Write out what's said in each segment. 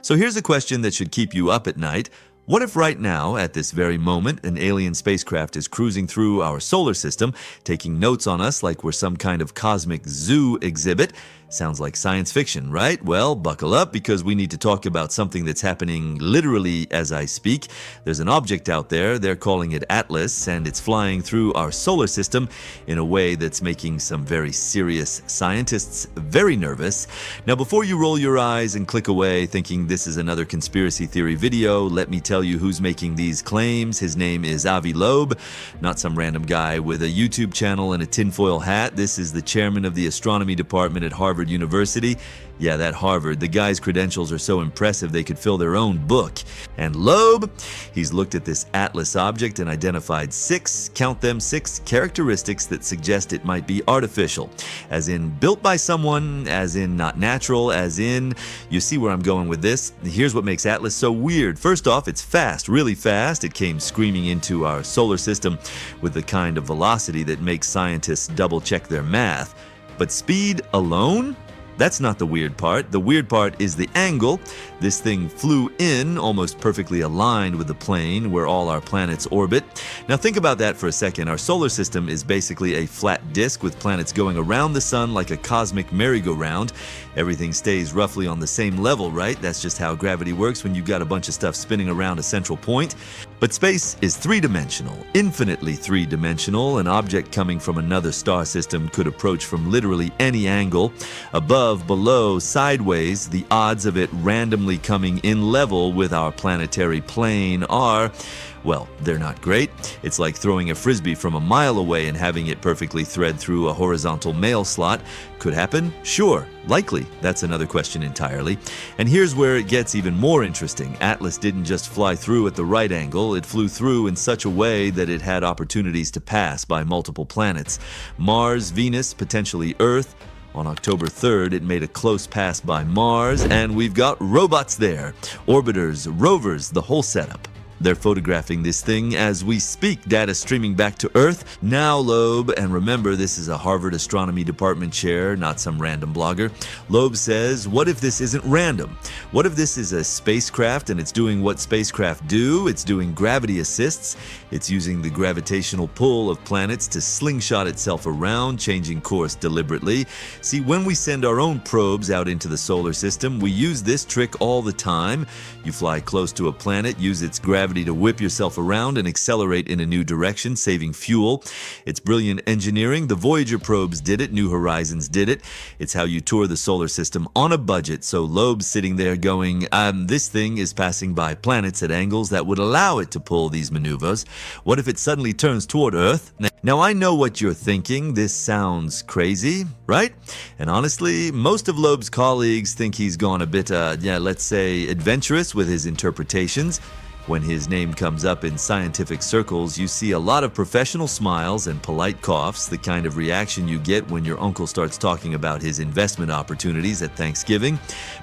So here's a question that should keep you up at night. What if right now, at this very moment, an alien spacecraft is cruising through our solar system, taking notes on us like we're some kind of cosmic zoo exhibit? Sounds like science fiction, right? Well, buckle up because we need to talk about something that's happening literally as I speak. There's an object out there, they're calling it Atlas, and it's flying through our solar system in a way that's making some very serious scientists very nervous. Now, before you roll your eyes and click away thinking this is another conspiracy theory video, let me tell you who's making these claims. His name is Avi Loeb, not some random guy with a YouTube channel and a tinfoil hat. This is the chairman of the astronomy department at Harvard University. Yeah, that Harvard. The guy's credentials are so impressive they could fill their own book. And Loeb, he's looked at this Atlas object and identified count them, six characteristics that suggest it might be artificial. As in built by someone, as in not natural, as in, you see where I'm going with this? Here's what makes Atlas so weird. First off, it's fast, really fast. It came screaming into our solar system with the kind of velocity that makes scientists double check their math. But speed alone? That's not the weird part. The weird part is the angle. This thing flew in, almost perfectly aligned with the plane where all our planets orbit. Now think about that for a second. Our solar system is basically a flat disk with planets going around the sun like a cosmic merry-go-round. Everything stays roughly on the same level, right? That's just how gravity works when you've got a bunch of stuff spinning around a central point. But space is three-dimensional, infinitely three-dimensional. An object coming from another star system could approach from literally any angle. Above, below, sideways, the odds of it randomly coming in level with our planetary plane are, well, they're not great. It's like throwing a frisbee from a mile away and having it perfectly thread through a horizontal mail slot. Could happen? Sure. Likely. That's another question entirely. And here's where it gets even more interesting. Atlas didn't just fly through at the right angle, it flew through in such a way that it had opportunities to pass by multiple planets. Mars, Venus, potentially Earth. On October 3rd, it made a close pass by Mars, and we've got robots there. Orbiters, rovers, the whole setup. They're photographing this thing as we speak, data streaming back to Earth. Now, Loeb, and remember, this is a Harvard Astronomy Department chair, not some random blogger. Loeb says, what if this isn't random? What if this is a spacecraft and it's doing what spacecraft do? It's doing gravity assists. It's using the gravitational pull of planets to slingshot itself around, changing course deliberately. See, when we send our own probes out into the solar system, we use this trick all the time. You fly close to a planet, use its gravity to whip yourself around and accelerate in a new direction, saving fuel. It's brilliant engineering. The Voyager probes did it. New Horizons did it. It's how you tour the solar system on a budget. So Loeb's sitting there going, this thing is passing by planets at angles that would allow it to pull these maneuvers. What if it suddenly turns toward Earth? Now, I know what you're thinking. This sounds crazy, right? And honestly, most of Loeb's colleagues think he's gone a bit, let's say, adventurous with his interpretations. When his name comes up in scientific circles, you see a lot of professional smiles and polite coughs, the kind of reaction you get when your uncle starts talking about his investment opportunities at Thanksgiving.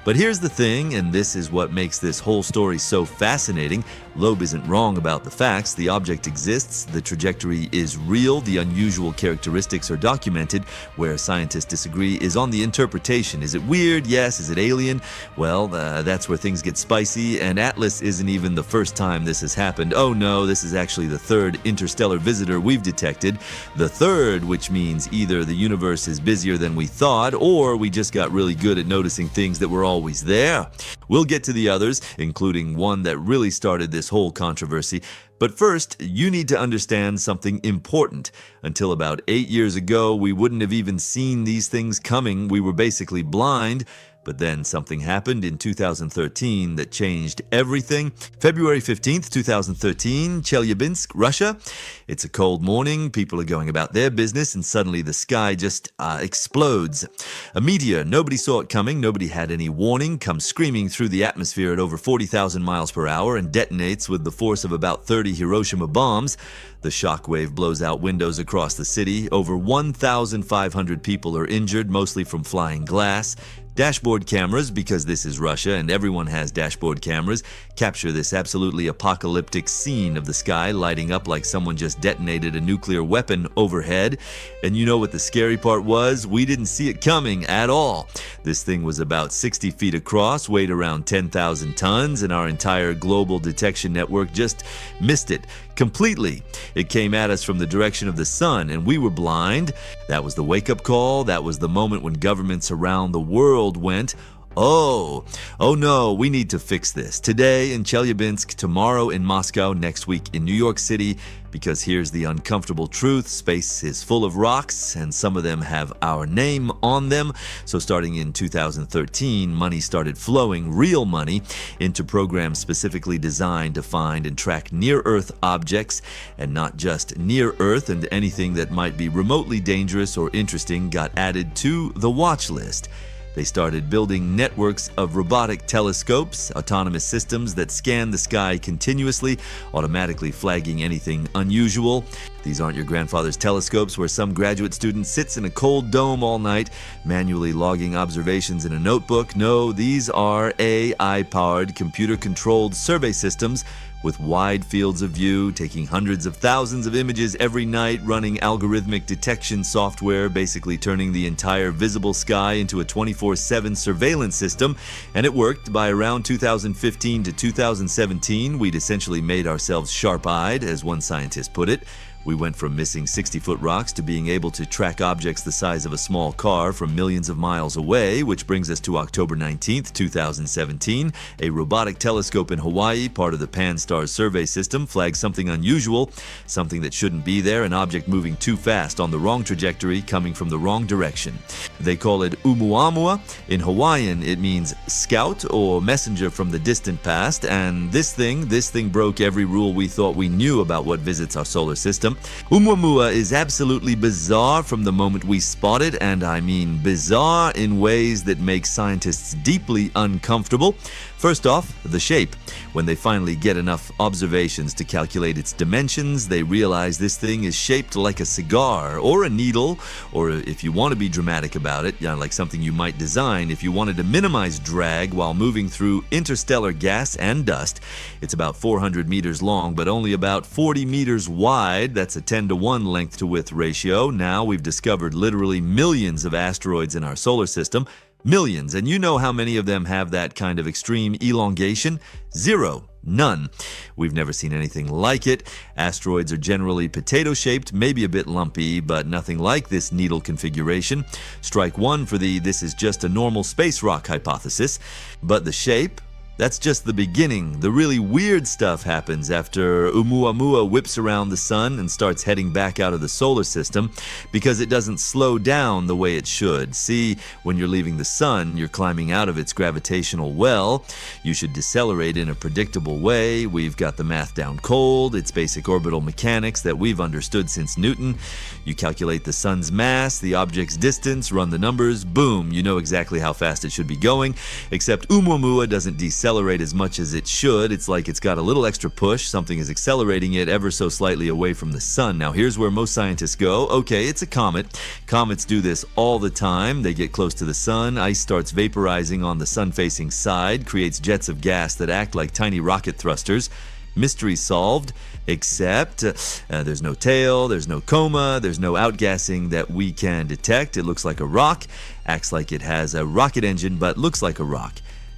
But here's the thing, and this is what makes this whole story so fascinating. Loeb isn't wrong about the facts. The object exists, the trajectory is real, the unusual characteristics are documented. Where scientists disagree is on the interpretation. Is it weird? Yes. Is it alien? Well, that's where things get spicy, and Atlas isn't even the first time this has happened. Oh no, this is actually the third interstellar visitor we've detected. The third, which means either the universe is busier than we thought, or we just got really good at noticing things that were always there. We'll get to the others, including one that really started this whole controversy. But first, you need to understand something important. Until about 8 years ago, we wouldn't have even seen these things coming. We were basically blind. But then something happened in 2013 that changed everything. February 15th, 2013, Chelyabinsk, Russia. It's a cold morning, people are going about their business, and suddenly the sky just explodes. A meteor, nobody saw it coming, nobody had any warning, comes screaming through the atmosphere at over 40,000 miles per hour and detonates with the force of about 30 Hiroshima bombs. The shockwave blows out windows across the city. Over 1,500 people are injured, mostly from flying glass. Dashboard cameras, because this is Russia and everyone has dashboard cameras, capture this absolutely apocalyptic scene of the sky lighting up like someone just detonated a nuclear weapon overhead. And you know what the scary part was? We didn't see it coming at all. This thing was about 60 feet across, weighed around 10,000 tons, and our entire global detection network just missed it completely. It came at us from the direction of the sun, and we were blind. That was the wake-up call. That was the moment when governments around the world went, oh no, we need to fix this. Today in Chelyabinsk, tomorrow in Moscow, next week in New York City, because here's the uncomfortable truth. Space is full of rocks, and some of them have our name on them. So starting in 2013, money started flowing, real money, into programs specifically designed to find and track near-Earth objects, and not just near-Earth, and anything that might be remotely dangerous or interesting got added to the watch list. They started building networks of robotic telescopes, autonomous systems that scan the sky continuously, automatically flagging anything unusual. These aren't your grandfather's telescopes where some graduate student sits in a cold dome all night, manually logging observations in a notebook. No, these are AI-powered, computer-controlled survey systems with wide fields of view, taking hundreds of thousands of images every night, running algorithmic detection software, basically turning the entire visible sky into a 24/7 surveillance system. And it worked. By around 2015 to 2017, we'd essentially made ourselves sharp-eyed, as one scientist put it. We went from missing 60-foot rocks to being able to track objects the size of a small car from millions of miles away, which brings us to October 19th, 2017. A robotic telescope in Hawaii, part of the Pan-STARRS survey system, flagged something unusual, something that shouldn't be there, an object moving too fast on the wrong trajectory, coming from the wrong direction. They call it Oumuamua. In Hawaiian, it means scout or messenger from the distant past, and this thing broke every rule we thought we knew about what visits our solar system. Oumuamua is absolutely bizarre from the moment we spot it, and I mean bizarre in ways that make scientists deeply uncomfortable. First off, the shape. When they finally get enough observations to calculate its dimensions, they realize this thing is shaped like a cigar or a needle, or if you want to be dramatic about it, like something you might design if you wanted to minimize drag while moving through interstellar gas and dust. It's about 400 meters long, but only about 40 meters wide. That's a 10-to-1 length-to-width ratio. Now we've discovered literally millions of asteroids in our solar system. Millions, and you know how many of them have that kind of extreme elongation? Zero. None. We've never seen anything like it. Asteroids are generally potato-shaped, maybe a bit lumpy, but nothing like this needle configuration. Strike one for the "this is just a normal space rock" hypothesis. But the shape? That's just the beginning. The really weird stuff happens after Oumuamua whips around the sun and starts heading back out of the solar system, because it doesn't slow down the way it should. See, when you're leaving the sun, you're climbing out of its gravitational well. You should decelerate in a predictable way. We've got the math down cold. It's basic orbital mechanics that we've understood since Newton. You calculate the sun's mass, the object's distance, run the numbers, boom, you know exactly how fast it should be going. Except Oumuamua doesn't decelerate as much as it should. It's like it's got a little extra push. Something is accelerating it ever so slightly away from the sun. Now here's where most scientists go, okay, it's a comet. Comets do this all the time. They get close to the sun, ice starts vaporizing on the sun-facing side, creates jets of gas that act like tiny rocket thrusters. Mystery solved, except there's no tail, there's no coma, there's no outgassing that we can detect. It looks like a rock, acts like it has a rocket engine, but looks like a rock.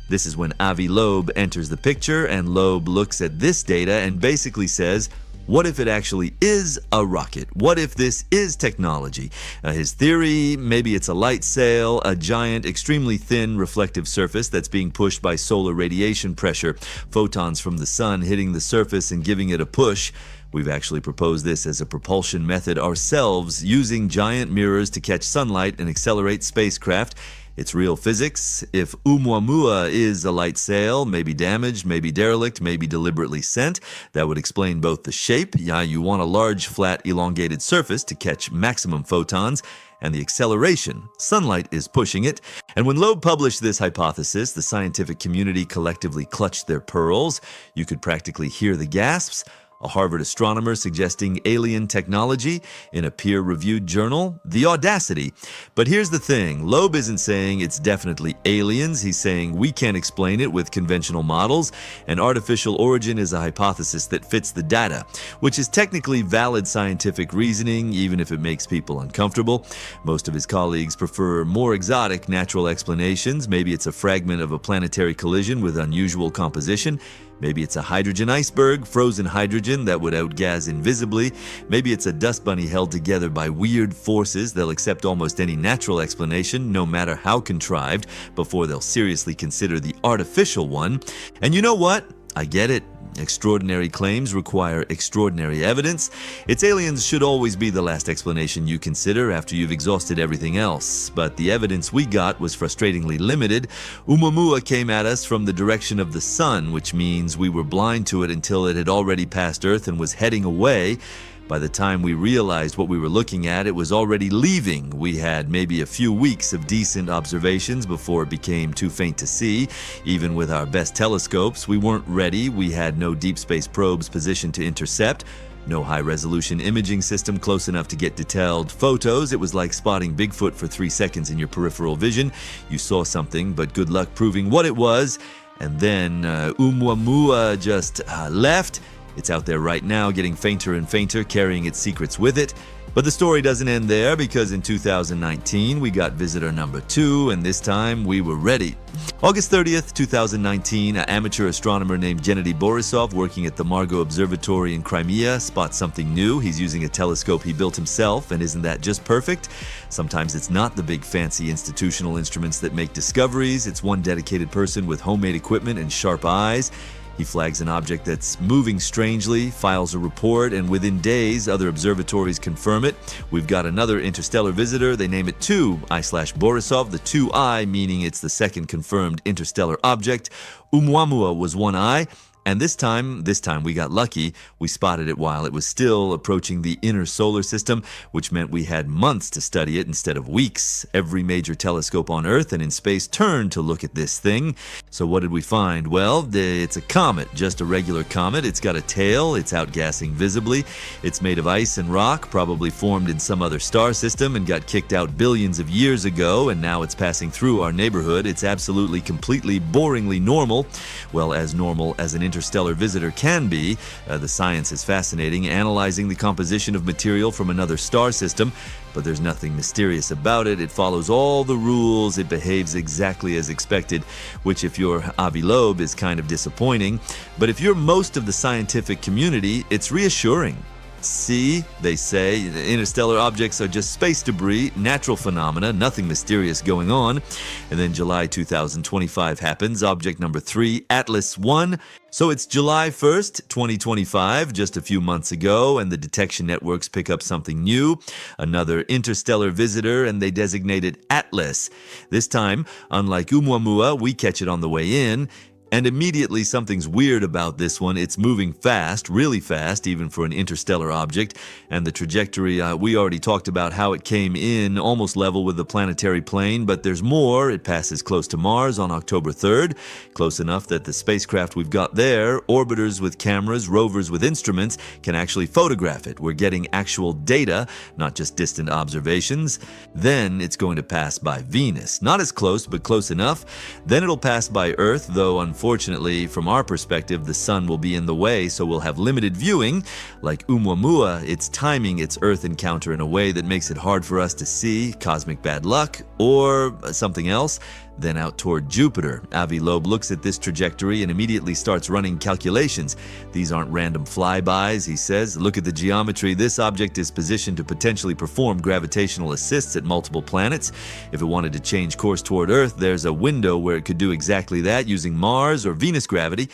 This is when Avi Loeb enters the picture, and Loeb looks at this data and basically says, what if it actually is a rocket? What if this is technology? His theory, maybe it's a light sail, a giant, extremely thin reflective surface that's being pushed by solar radiation pressure, photons from the sun hitting the surface and giving it a push. We've actually proposed this as a propulsion method ourselves, using giant mirrors to catch sunlight and accelerate spacecraft. It's real physics. If Oumuamua is a light sail, maybe damaged, maybe derelict, maybe deliberately sent, that would explain both the shape, you want a large, flat, elongated surface to catch maximum photons, and the acceleration. Sunlight is pushing it. And when Loeb published this hypothesis, the scientific community collectively clutched their pearls. You could practically hear the gasps. A Harvard astronomer suggesting alien technology in a peer-reviewed journal? The audacity. But here's the thing, Loeb isn't saying it's definitely aliens, he's saying we can't explain it with conventional models, and artificial origin is a hypothesis that fits the data, which is technically valid scientific reasoning, even if it makes people uncomfortable. Most of his colleagues prefer more exotic natural explanations. Maybe it's a fragment of a planetary collision with unusual composition. Maybe it's a hydrogen iceberg, frozen hydrogen that would outgas invisibly. Maybe it's a dust bunny held together by weird forces. They'll accept almost any natural explanation, no matter how contrived, before they'll seriously consider the artificial one. And you know what? I get it. Extraordinary claims require extraordinary evidence. Its aliens should always be the last explanation you consider after you've exhausted everything else. But the evidence we got was frustratingly limited. Oumuamua came at us from the direction of the sun, which means we were blind to it until it had already passed Earth and was heading away. By the time we realized what we were looking at, it was already leaving. We had maybe a few weeks of decent observations before it became too faint to see. Even with our best telescopes, we weren't ready. We had no deep space probes positioned to intercept. No high-resolution imaging system close enough to get detailed photos. It was like spotting Bigfoot for 3 seconds in your peripheral vision. You saw something, but good luck proving what it was. And then Oumuamua just left. It's out there right now, getting fainter and fainter, carrying its secrets with it. But the story doesn't end there, because in 2019, we got visitor number 2, and this time we were ready. August 30th, 2019, an amateur astronomer named Gennady Borisov, working at the Margo Observatory in Crimea, spots something new. He's using a telescope he built himself, and isn't that just perfect? Sometimes it's not the big fancy institutional instruments that make discoveries. It's one dedicated person with homemade equipment and sharp eyes. He flags an object that's moving strangely, files a report, and within days, other observatories confirm it. We've got another interstellar visitor. They name it 2I/Borisov, the 2I meaning it's the second confirmed interstellar object. Oumuamua was 1I. And this time we got lucky. We spotted it while it was still approaching the inner solar system, which meant we had months to study it instead of weeks. Every major telescope on Earth and in space turned to look at this thing. So what did we find? Well, it's a comet, just a regular comet. It's got a tail, it's outgassing visibly. It's made of ice and rock, probably formed in some other star system and got kicked out billions of years ago, and now it's passing through our neighborhood. It's absolutely, completely, boringly normal. Well, as normal as an interstellar visitor can be. The science is fascinating, analyzing the composition of material from another star system, but there's nothing mysterious about it. It follows all the rules. It behaves exactly as expected, which if you're Avi Loeb is kind of disappointing. But if you're most of the scientific community, it's reassuring. See, they say, interstellar objects are just space debris, natural phenomena, nothing mysterious going on. And then July 2025 happens, object number 3, Atlas 1. So it's July 1st, 2025, just a few months ago, and the detection networks pick up something new, another interstellar visitor, and they designate it Atlas. This time, unlike Oumuamua, we catch it on the way in. And immediately something's weird about this one. It's moving fast, really fast, even for an interstellar object. And the trajectory, we already talked about how it came in almost level with the planetary plane, but there's more. It passes close to Mars on October 3rd, close enough that the spacecraft we've got there, orbiters with cameras, rovers with instruments, can actually photograph it. We're getting actual data, not just distant observations. Then it's going to pass by Venus. Not as close, but close enough. Then it'll pass by Earth, though unfortunately, from our perspective, the sun will be in the way, so we'll have limited viewing. Like Oumuamua, it's timing its Earth encounter in a way that makes it hard for us to see, cosmic bad luck, or something else. Then out toward Jupiter. Avi Loeb looks at this trajectory and immediately starts running calculations. These aren't random flybys, he says. Look at the geometry. This object is positioned to potentially perform gravitational assists at multiple planets. If it wanted to change course toward Earth, there's a window where it could do exactly that using Mars or Venus gravity.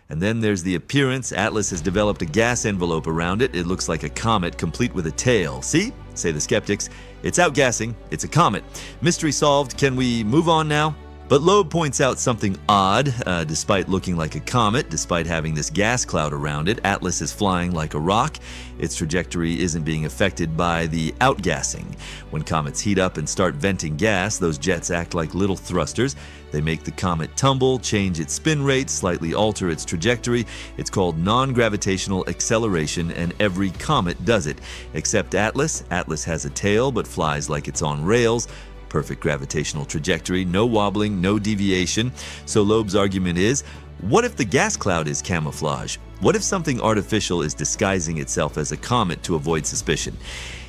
And then there's the appearance. Atlas has developed a gas envelope around it. It looks like a comet complete with a tail. See? Say the skeptics. It's outgassing. It's a comet. Mystery solved. Can we move on now? But Loeb points out something odd. Despite looking like a comet, despite having this gas cloud around it, Atlas is flying like a rock. Its trajectory isn't being affected by the outgassing. When comets heat up and start venting gas, those jets act like little thrusters. They make the comet tumble, change its spin rate, slightly alter its trajectory. It's called non-gravitational acceleration, and every comet does it. Except Atlas. Atlas has a tail but flies like it's on rails. Perfect gravitational trajectory, no wobbling, no deviation. So Loeb's argument is, what if the gas cloud is camouflage? What if something artificial is disguising itself as a comet to avoid suspicion?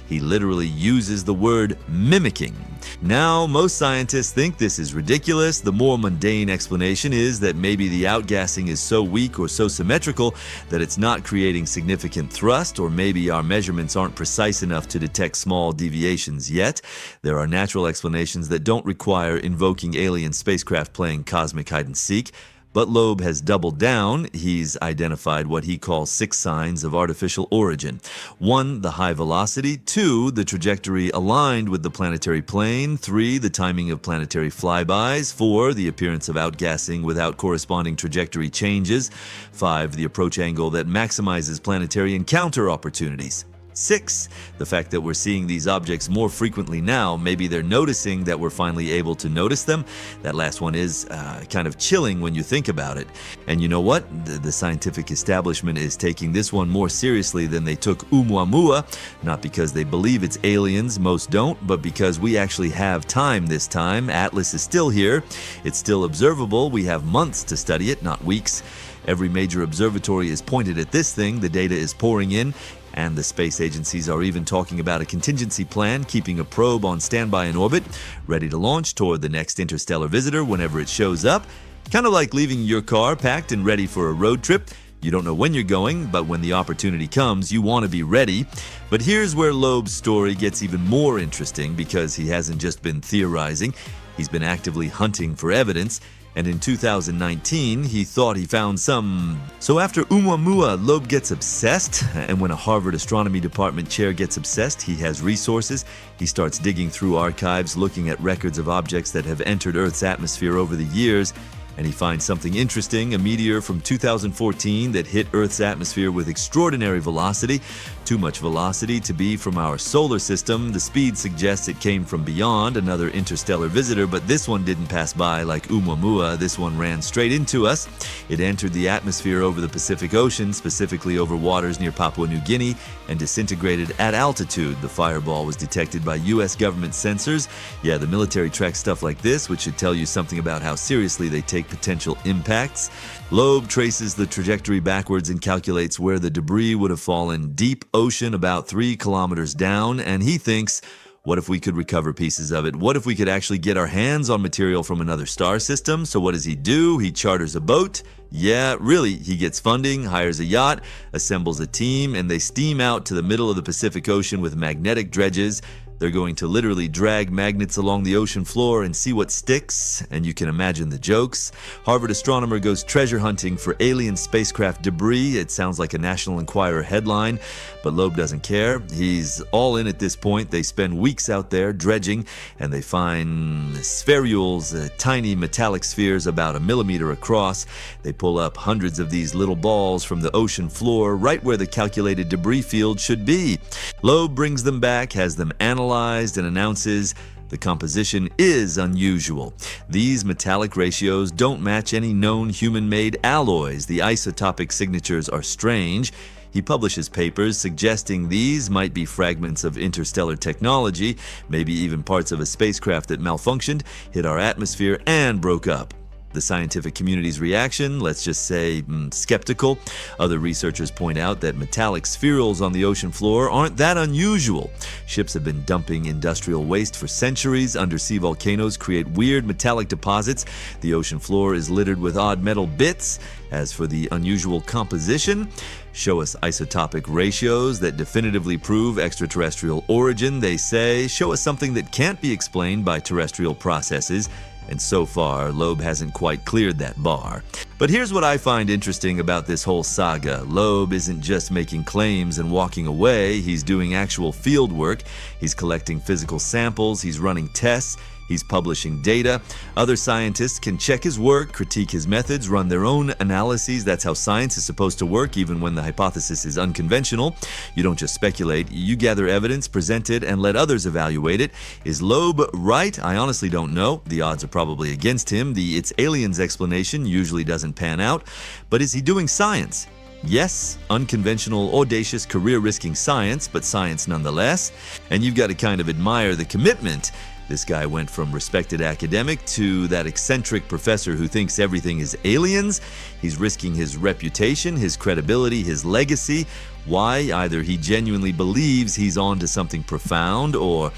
He literally uses the word mimicking. Now, most scientists think this is ridiculous. The more mundane explanation is that maybe the outgassing is so weak or so symmetrical that it's not creating significant thrust, or maybe our measurements aren't precise enough to detect small deviations yet. There are natural explanations that don't require invoking alien spacecraft playing cosmic hide-and-seek. But Loeb has doubled down. He's identified what he calls 6 signs of artificial origin. 1, the high velocity. 2, the trajectory aligned with the planetary plane. 3, the timing of planetary flybys. 4, the appearance of outgassing without corresponding trajectory changes. 5, the approach angle that maximizes planetary encounter opportunities. 6, the fact that we're seeing these objects more frequently now. Maybe they're noticing that we're finally able to notice them. That last one is kind of chilling when you think about it. And you know what? The scientific establishment is taking this one more seriously than they took Oumuamua. Not because they believe it's aliens, most don't, but because we actually have time this time. Atlas is still here. It's still observable. We have months to study it, not weeks. Every major observatory is pointed at this thing. The data is pouring in. And the space agencies are even talking about a contingency plan, keeping a probe on standby in orbit, ready to launch toward the next interstellar visitor whenever it shows up. Kind of like leaving your car packed and ready for a road trip. You don't know when you're going, but when the opportunity comes, you want to be ready. But here's where Loeb's story gets even more interesting, because he hasn't just been theorizing. He's been actively hunting for evidence. And in 2019, he thought he found some. So after Oumuamua, Loeb gets obsessed, and when a Harvard astronomy department chair gets obsessed, he has resources. He starts digging through archives, looking at records of objects that have entered Earth's atmosphere over the years. And he finds something interesting, a meteor from 2014 that hit Earth's atmosphere with extraordinary velocity. Too much velocity to be from our solar system. The speed suggests it came from beyond, another interstellar visitor, but this one didn't pass by like Oumuamua. This one ran straight into us. It entered the atmosphere over the Pacific Ocean, specifically over waters near Papua New Guinea, and disintegrated at altitude. The fireball was detected by U.S. government sensors. Yeah, the military tracks stuff like this, which should tell you something about how seriously they take potential impacts. Loeb traces the trajectory backwards and calculates where the debris would have fallen: deep ocean about 3 kilometers down, and he thinks, what if we could recover pieces of it? What if we could actually get our hands on material from another star system? So what does he do? He charters a boat. Yeah, really, he gets funding, hires a yacht, assembles a team, and they steam out to the middle of the Pacific Ocean with magnetic dredges. They're going to literally drag magnets along the ocean floor and see what sticks, and you can imagine the jokes. Harvard Astronomer goes treasure hunting for alien spacecraft debris. It sounds like a National Enquirer headline, but Loeb doesn't care. He's all in at this point. They spend weeks out there dredging, and they find spherules, tiny metallic spheres about 1 millimeter across. They pull up hundreds of these little balls from the ocean floor, right where the calculated debris field should be. Loeb brings them back, has them analyzed, and announces the composition is unusual. These metallic ratios don't match any known human-made alloys. The isotopic signatures are strange. He publishes papers suggesting these might be fragments of interstellar technology, maybe even parts of a spacecraft that malfunctioned, hit our atmosphere, and broke up. The scientific community's reaction, let's just say, skeptical. Other researchers point out that metallic spherules on the ocean floor aren't that unusual. Ships have been dumping industrial waste for centuries. Undersea volcanoes create weird metallic deposits. The ocean floor is littered with odd metal bits. As for the unusual composition, show us isotopic ratios that definitively prove extraterrestrial origin, they say. Show us something that can't be explained by terrestrial processes. And so far, Loeb hasn't quite cleared that bar. But here's what I find interesting about this whole saga. Loeb isn't just making claims and walking away. He's doing actual field work. He's collecting physical samples. He's running tests. He's publishing data. Other scientists can check his work, critique his methods, run their own analyses. That's how science is supposed to work, even when the hypothesis is unconventional. You don't just speculate. You gather evidence, present it, and let others evaluate it. Is Loeb right? I honestly don't know. The odds are probably against him. The "it's aliens" explanation usually doesn't pan out. But is he doing science? Yes, unconventional, audacious, career-risking science, but science nonetheless. And you've got to kind of admire the commitment. This guy went from respected academic to that eccentric professor who thinks everything is aliens. He's risking his reputation, his credibility, his legacy. Why? Either he genuinely believes he's on to something profound, or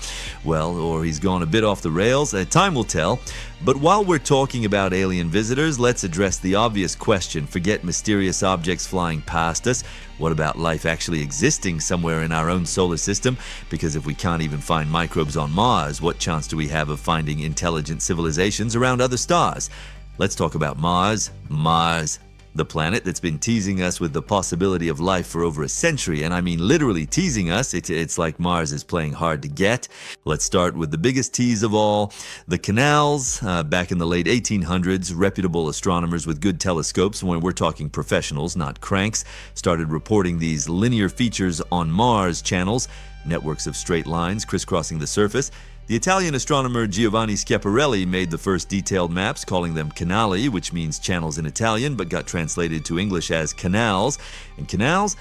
he's gone a bit off the rails. Time will tell. But while we're talking about alien visitors, let's address the obvious question. Forget mysterious objects flying past us. What about life actually existing somewhere in our own solar system? Because if we can't even find microbes on Mars, what chance do we have of finding intelligent civilizations around other stars? Let's talk about Mars. Mars, the planet that's been teasing us with the possibility of life for over a century, and I mean literally teasing us. It's like Mars is playing hard to get. Let's start with the biggest tease of all, the canals. Back in the late 1800s, reputable astronomers with good telescopes, when we're talking professionals, not cranks, started reporting these linear features on Mars channels, networks of straight lines crisscrossing the surface. The Italian astronomer Giovanni Schiaparelli made the first detailed maps, calling them canali, which means channels in Italian, but got translated to English as canals. And canals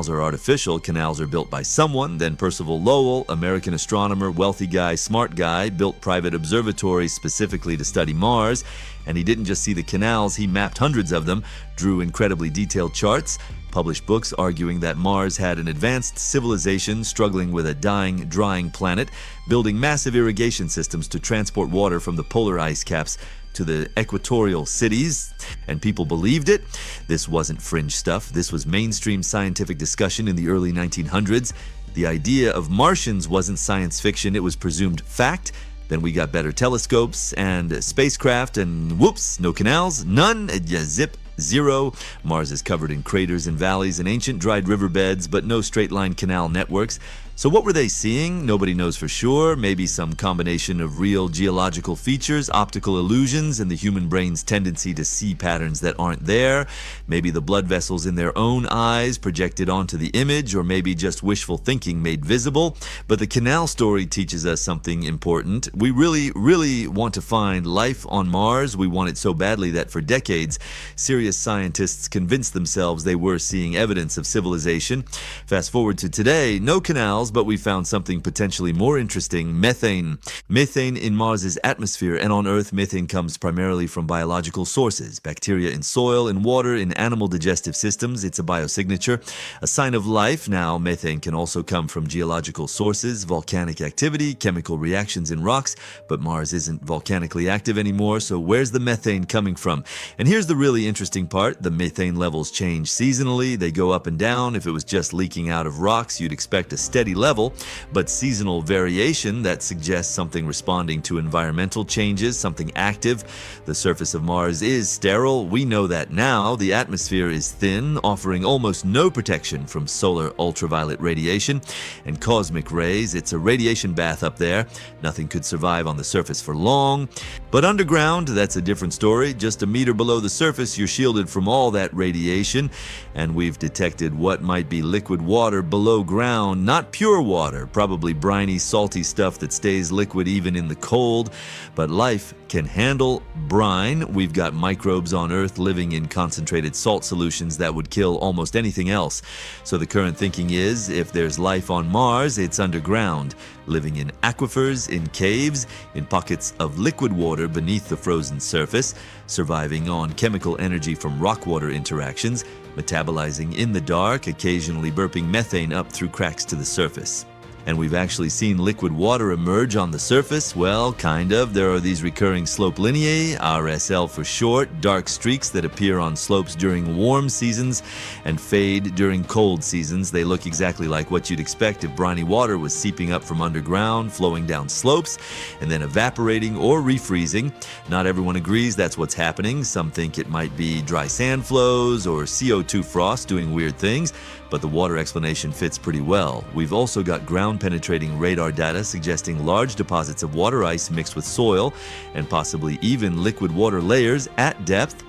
are artificial. Canals are built by someone. Then Percival Lowell, American astronomer, wealthy guy, smart guy, built private observatories specifically to study Mars. And he didn't just see the canals, he mapped hundreds of them, drew incredibly detailed charts, published books arguing that Mars had an advanced civilization struggling with a dying, drying planet, building massive irrigation systems to transport water from the polar ice caps to the equatorial cities, and people believed it. This wasn't fringe stuff. This was mainstream scientific discussion in the early 1900s. The idea of Martians wasn't science fiction, it was presumed fact. Then we got better telescopes and spacecraft, and whoops, no canals, none, zip, zero. Mars is covered in craters and valleys and ancient dried riverbeds, but no straight-line canal networks. So what were they seeing? Nobody knows for sure. Maybe some combination of real geological features, optical illusions, and the human brain's tendency to see patterns that aren't there. Maybe the blood vessels in their own eyes projected onto the image, or maybe just wishful thinking made visible. But the canal story teaches us something important. We really want to find life on Mars. We want it so badly that for decades, serious scientists convinced themselves they were seeing evidence of civilization. Fast forward to today, no canals, but we found something potentially more interesting: methane. Methane in Mars's atmosphere, and on Earth, methane comes primarily from biological sources: bacteria in soil, in water, in animal digestive systems. It's a biosignature, a sign of life. Now, methane can also come from geological sources, volcanic activity, chemical reactions in rocks, but Mars isn't volcanically active anymore, so where's the methane coming from? And here's the really interesting part: the methane levels change seasonally. They go up and down. If it was just leaking out of rocks, you'd expect a steady level, but seasonal variation, that suggests something responding to environmental changes, something active. The surface of Mars is sterile. We know that now. The atmosphere is thin, offering almost no protection from solar ultraviolet radiation and cosmic rays. It's a radiation bath up there. Nothing could survive on the surface for long. But underground, that's a different story. Just a meter below the surface, you're shielded from all that radiation, and we've detected what might be liquid water below ground. Not pure water, probably briny, salty stuff that stays liquid even in the cold. But life can handle brine. We've got microbes on Earth living in concentrated salt solutions that would kill almost anything else. So the current thinking is, if there's life on Mars, it's underground, living in aquifers, in caves, in pockets of liquid water beneath the frozen surface, surviving on chemical energy from rock-water interactions, metabolizing in the dark, occasionally burping methane up through cracks to the surface. And we've actually seen liquid water emerge on the surface. Well, kind of. There are these recurring slope lineae, RSL for short, dark streaks that appear on slopes during warm seasons and fade during cold seasons. They look exactly like what you'd expect if briny water was seeping up from underground, flowing down slopes, and then evaporating or refreezing. Not everyone agrees that's what's happening. Some think it might be dry sand flows or CO2 frost doing weird things, but the water explanation fits pretty well. We've also got ground ground-penetrating radar data suggesting large deposits of water ice mixed with soil and possibly even liquid water layers at depth.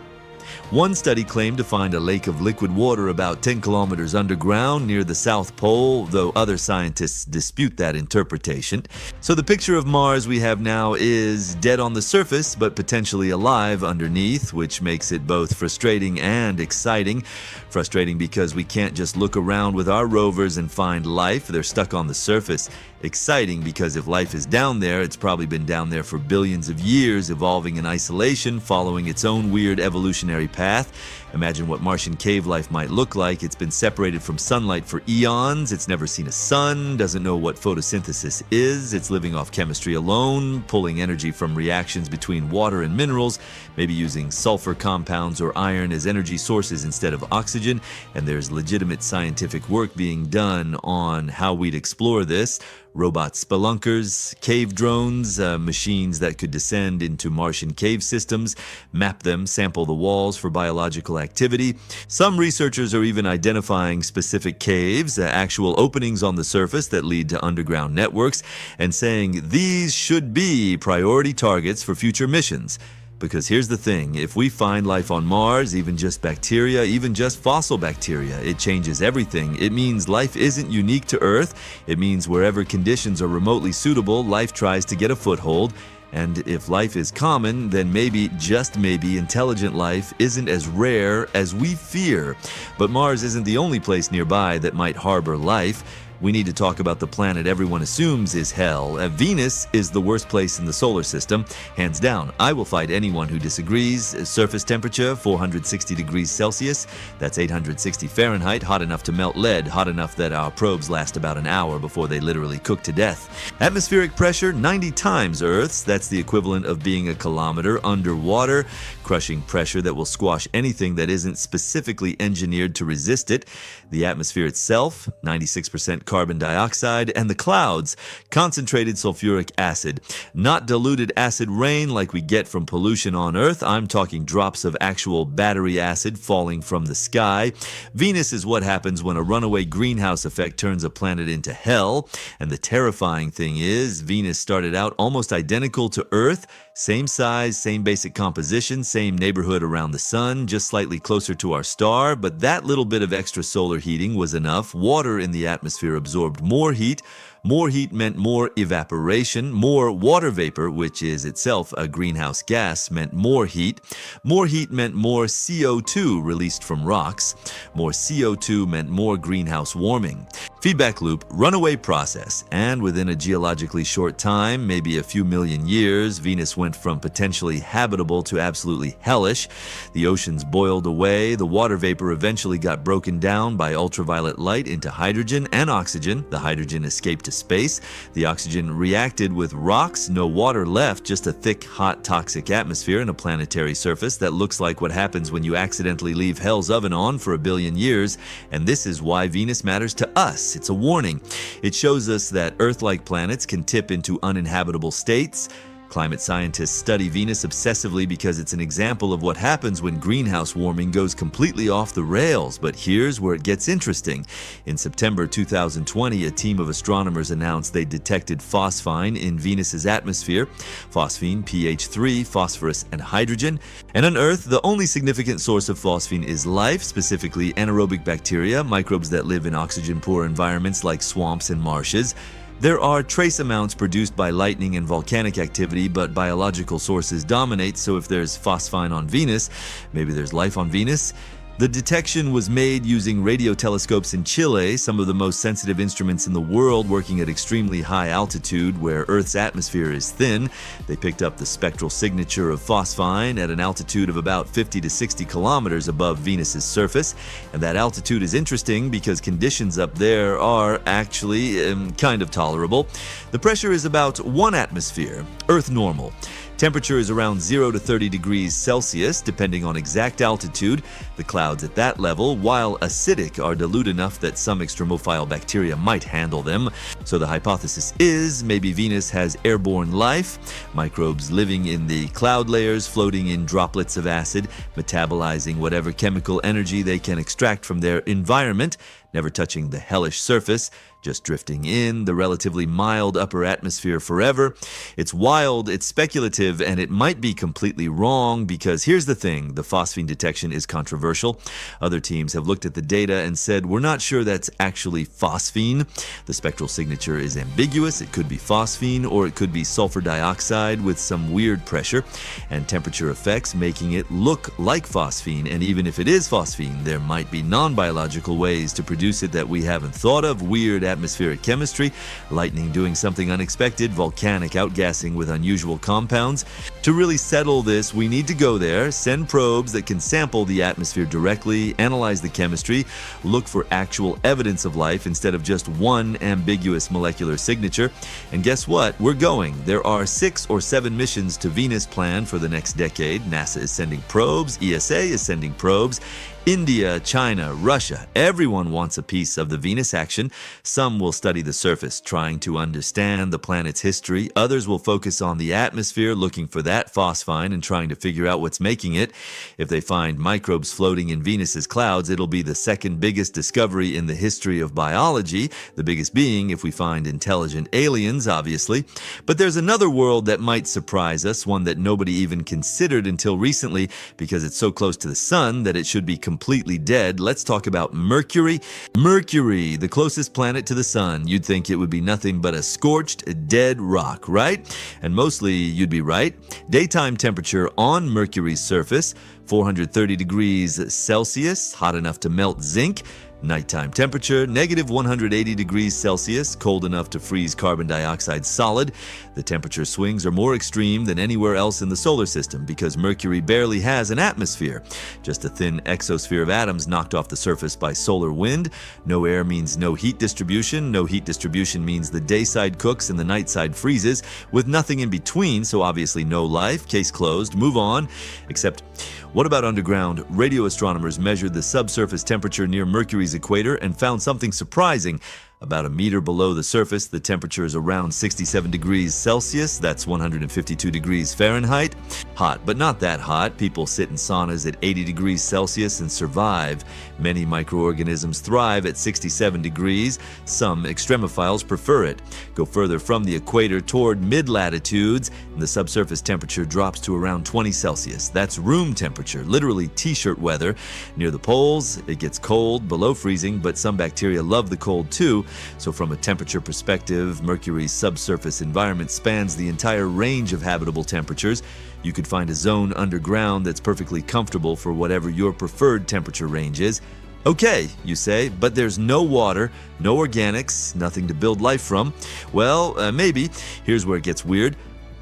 One study claimed to find a lake of liquid water about 10 kilometers underground near the South Pole, though other scientists dispute that interpretation. So the picture of Mars we have now is dead on the surface, but potentially alive underneath, which makes it both frustrating and exciting. Frustrating because we can't just look around with our rovers and find life, they're stuck on the surface. Exciting because if life is down there, it's probably been down there for billions of years, evolving in isolation, following its own weird evolutionary path. Imagine what Martian cave life might look like. It's been separated from sunlight for eons, it's never seen a sun, doesn't know what photosynthesis is, it's living off chemistry alone, pulling energy from reactions between water and minerals, maybe using sulfur compounds or iron as energy sources instead of oxygen, and there's legitimate scientific work being done on how we'd explore this. Robot spelunkers, cave drones, machines that could descend into Martian cave systems, map them, sample the walls for biological activity. Some researchers are even identifying specific caves, actual openings on the surface that lead to underground networks, and saying these should be priority targets for future missions. Because here's the thing, if we find life on Mars, even just bacteria, even just fossil bacteria, it changes everything. It means life isn't unique to Earth. It means wherever conditions are remotely suitable, life tries to get a foothold. And if life is common, then maybe, just maybe, intelligent life isn't as rare as we fear. But Mars isn't the only place nearby that might harbor life. We need to talk about the planet everyone assumes is hell. Venus is the worst place in the solar system. Hands down, I will fight anyone who disagrees. Surface temperature, 460 degrees Celsius. That's 860 Fahrenheit, hot enough to melt lead, hot enough that our probes last about an hour before they literally cook to death. Atmospheric pressure, 90 times Earth's. That's the equivalent of being a kilometer underwater. Crushing pressure that will squash anything that isn't specifically engineered to resist it. The atmosphere itself, 96% carbon dioxide, and the clouds, concentrated sulfuric acid. Not diluted acid rain like we get from pollution on Earth. I'm talking drops of actual battery acid falling from the sky. Venus is what happens when a runaway greenhouse effect turns a planet into hell. And the terrifying thing is, Venus started out almost identical to Earth. Same size, same basic composition, same neighborhood around the sun, just slightly closer to our star, but that little bit of extra solar heating was enough. Water in the atmosphere absorbed more heat. More heat meant more evaporation. More water vapor, which is itself a greenhouse gas, meant more heat. More heat meant more CO2 released from rocks. More CO2 meant more greenhouse warming. Feedback loop, runaway process, and within a geologically short time, maybe a few million years, Venus went from potentially habitable to absolutely hellish. The oceans boiled away, the water vapor eventually got broken down by ultraviolet light into hydrogen and oxygen. The hydrogen escaped to space. The oxygen reacted with rocks, no water left, just a thick, hot, toxic atmosphere and a planetary surface that looks like what happens when you accidentally leave hell's oven on for a billion years. And this is why Venus matters to us. It's a warning. It shows us that Earth-like planets can tip into uninhabitable states. Climate scientists study Venus obsessively because it's an example of what happens when greenhouse warming goes completely off the rails. But here's where it gets interesting. In September 2020, a team of astronomers announced they detected phosphine in Venus's atmosphere. Phosphine, pH 3, phosphorus, and hydrogen. And on Earth, the only significant source of phosphine is life, specifically anaerobic bacteria, microbes that live in oxygen-poor environments like swamps and marshes. There are trace amounts produced by lightning and volcanic activity, but biological sources dominate, so if there's phosphine on Venus, maybe there's life on Venus. The detection was made using radio telescopes in Chile, some of the most sensitive instruments in the world, working at extremely high altitude where Earth's atmosphere is thin. They picked up the spectral signature of phosphine at an altitude of about 50 to 60 kilometers above Venus's surface. And that altitude is interesting because conditions up there are actually kind of tolerable. The pressure is about 1 atmosphere, Earth normal. Temperature is around 0 to 30 degrees Celsius, depending on exact altitude. The clouds at that level, while acidic, are dilute enough that some extremophile bacteria might handle them. So the hypothesis is maybe Venus has airborne life, microbes living in the cloud layers, floating in droplets of acid, metabolizing whatever chemical energy they can extract from their environment. never touching the hellish surface, just drifting in the relatively mild upper atmosphere forever. It's wild, it's speculative, and it might be completely wrong because here's the thing, the phosphine detection is controversial. Other teams have looked at the data and said, we're not sure that's actually phosphine. The spectral signature is ambiguous. It could be phosphine or it could be sulfur dioxide with some weird pressure and temperature effects making it look like phosphine. And even if it is phosphine, there might be non-biological ways to produce it that we haven't thought of. Weird atmospheric chemistry, lightning doing something unexpected, volcanic outgassing with unusual compounds. To really settle this, we need to go there, send probes that can sample the atmosphere directly, analyze the chemistry, look for actual evidence of life instead of just one ambiguous molecular signature. And guess what? We're going. There are 6 or 7 missions to Venus planned for the next decade. NASA is sending probes, ESA is sending probes. India, China, Russia, everyone wants a piece of the Venus action. Some will study the surface, trying to understand the planet's history. Others will focus on the atmosphere, looking for that phosphine and trying to figure out what's making it. If they find microbes floating in Venus's clouds, it'll be the second biggest discovery in the history of biology, the biggest being if we find intelligent aliens, obviously. But there's another world that might surprise us, one that nobody even considered until recently because it's so close to the sun that it should be completely dead. Let's talk about Mercury. Mercury, the closest planet to the sun. You'd think it would be nothing but a scorched, dead rock, right? And mostly you'd be right. Daytime temperature on Mercury's surface, 430 degrees Celsius, hot enough to melt zinc. Nighttime temperature, negative 180 degrees Celsius, cold enough to freeze carbon dioxide solid. The temperature swings are more extreme than anywhere else in the solar system because Mercury barely has an atmosphere. Just a thin exosphere of atoms knocked off the surface by solar wind. No air means no heat distribution. No heat distribution means the day side cooks and the night side freezes, with nothing in between, so obviously no life. Case closed. Move on. Except, what about underground? Radio astronomers measured the subsurface temperature near Mercury's equator and found something surprising. About a meter below the surface, the temperature is around 67 degrees Celsius. That's 152 degrees Fahrenheit. Hot, but not that hot. People sit in saunas at 80 degrees Celsius and survive. Many microorganisms thrive at 67 degrees. Some extremophiles prefer it. Go further from the equator toward mid-latitudes, and the subsurface temperature drops to around 20 Celsius. That's room temperature, literally t-shirt weather. Near the poles, it gets cold, below freezing, but some bacteria love the cold too. So from a temperature perspective, Mercury's subsurface environment spans the entire range of habitable temperatures. You could find a zone underground that's perfectly comfortable for whatever your preferred temperature range is. Okay, you say, but there's no water, no organics, nothing to build life from. Well, maybe. Here's where it gets weird.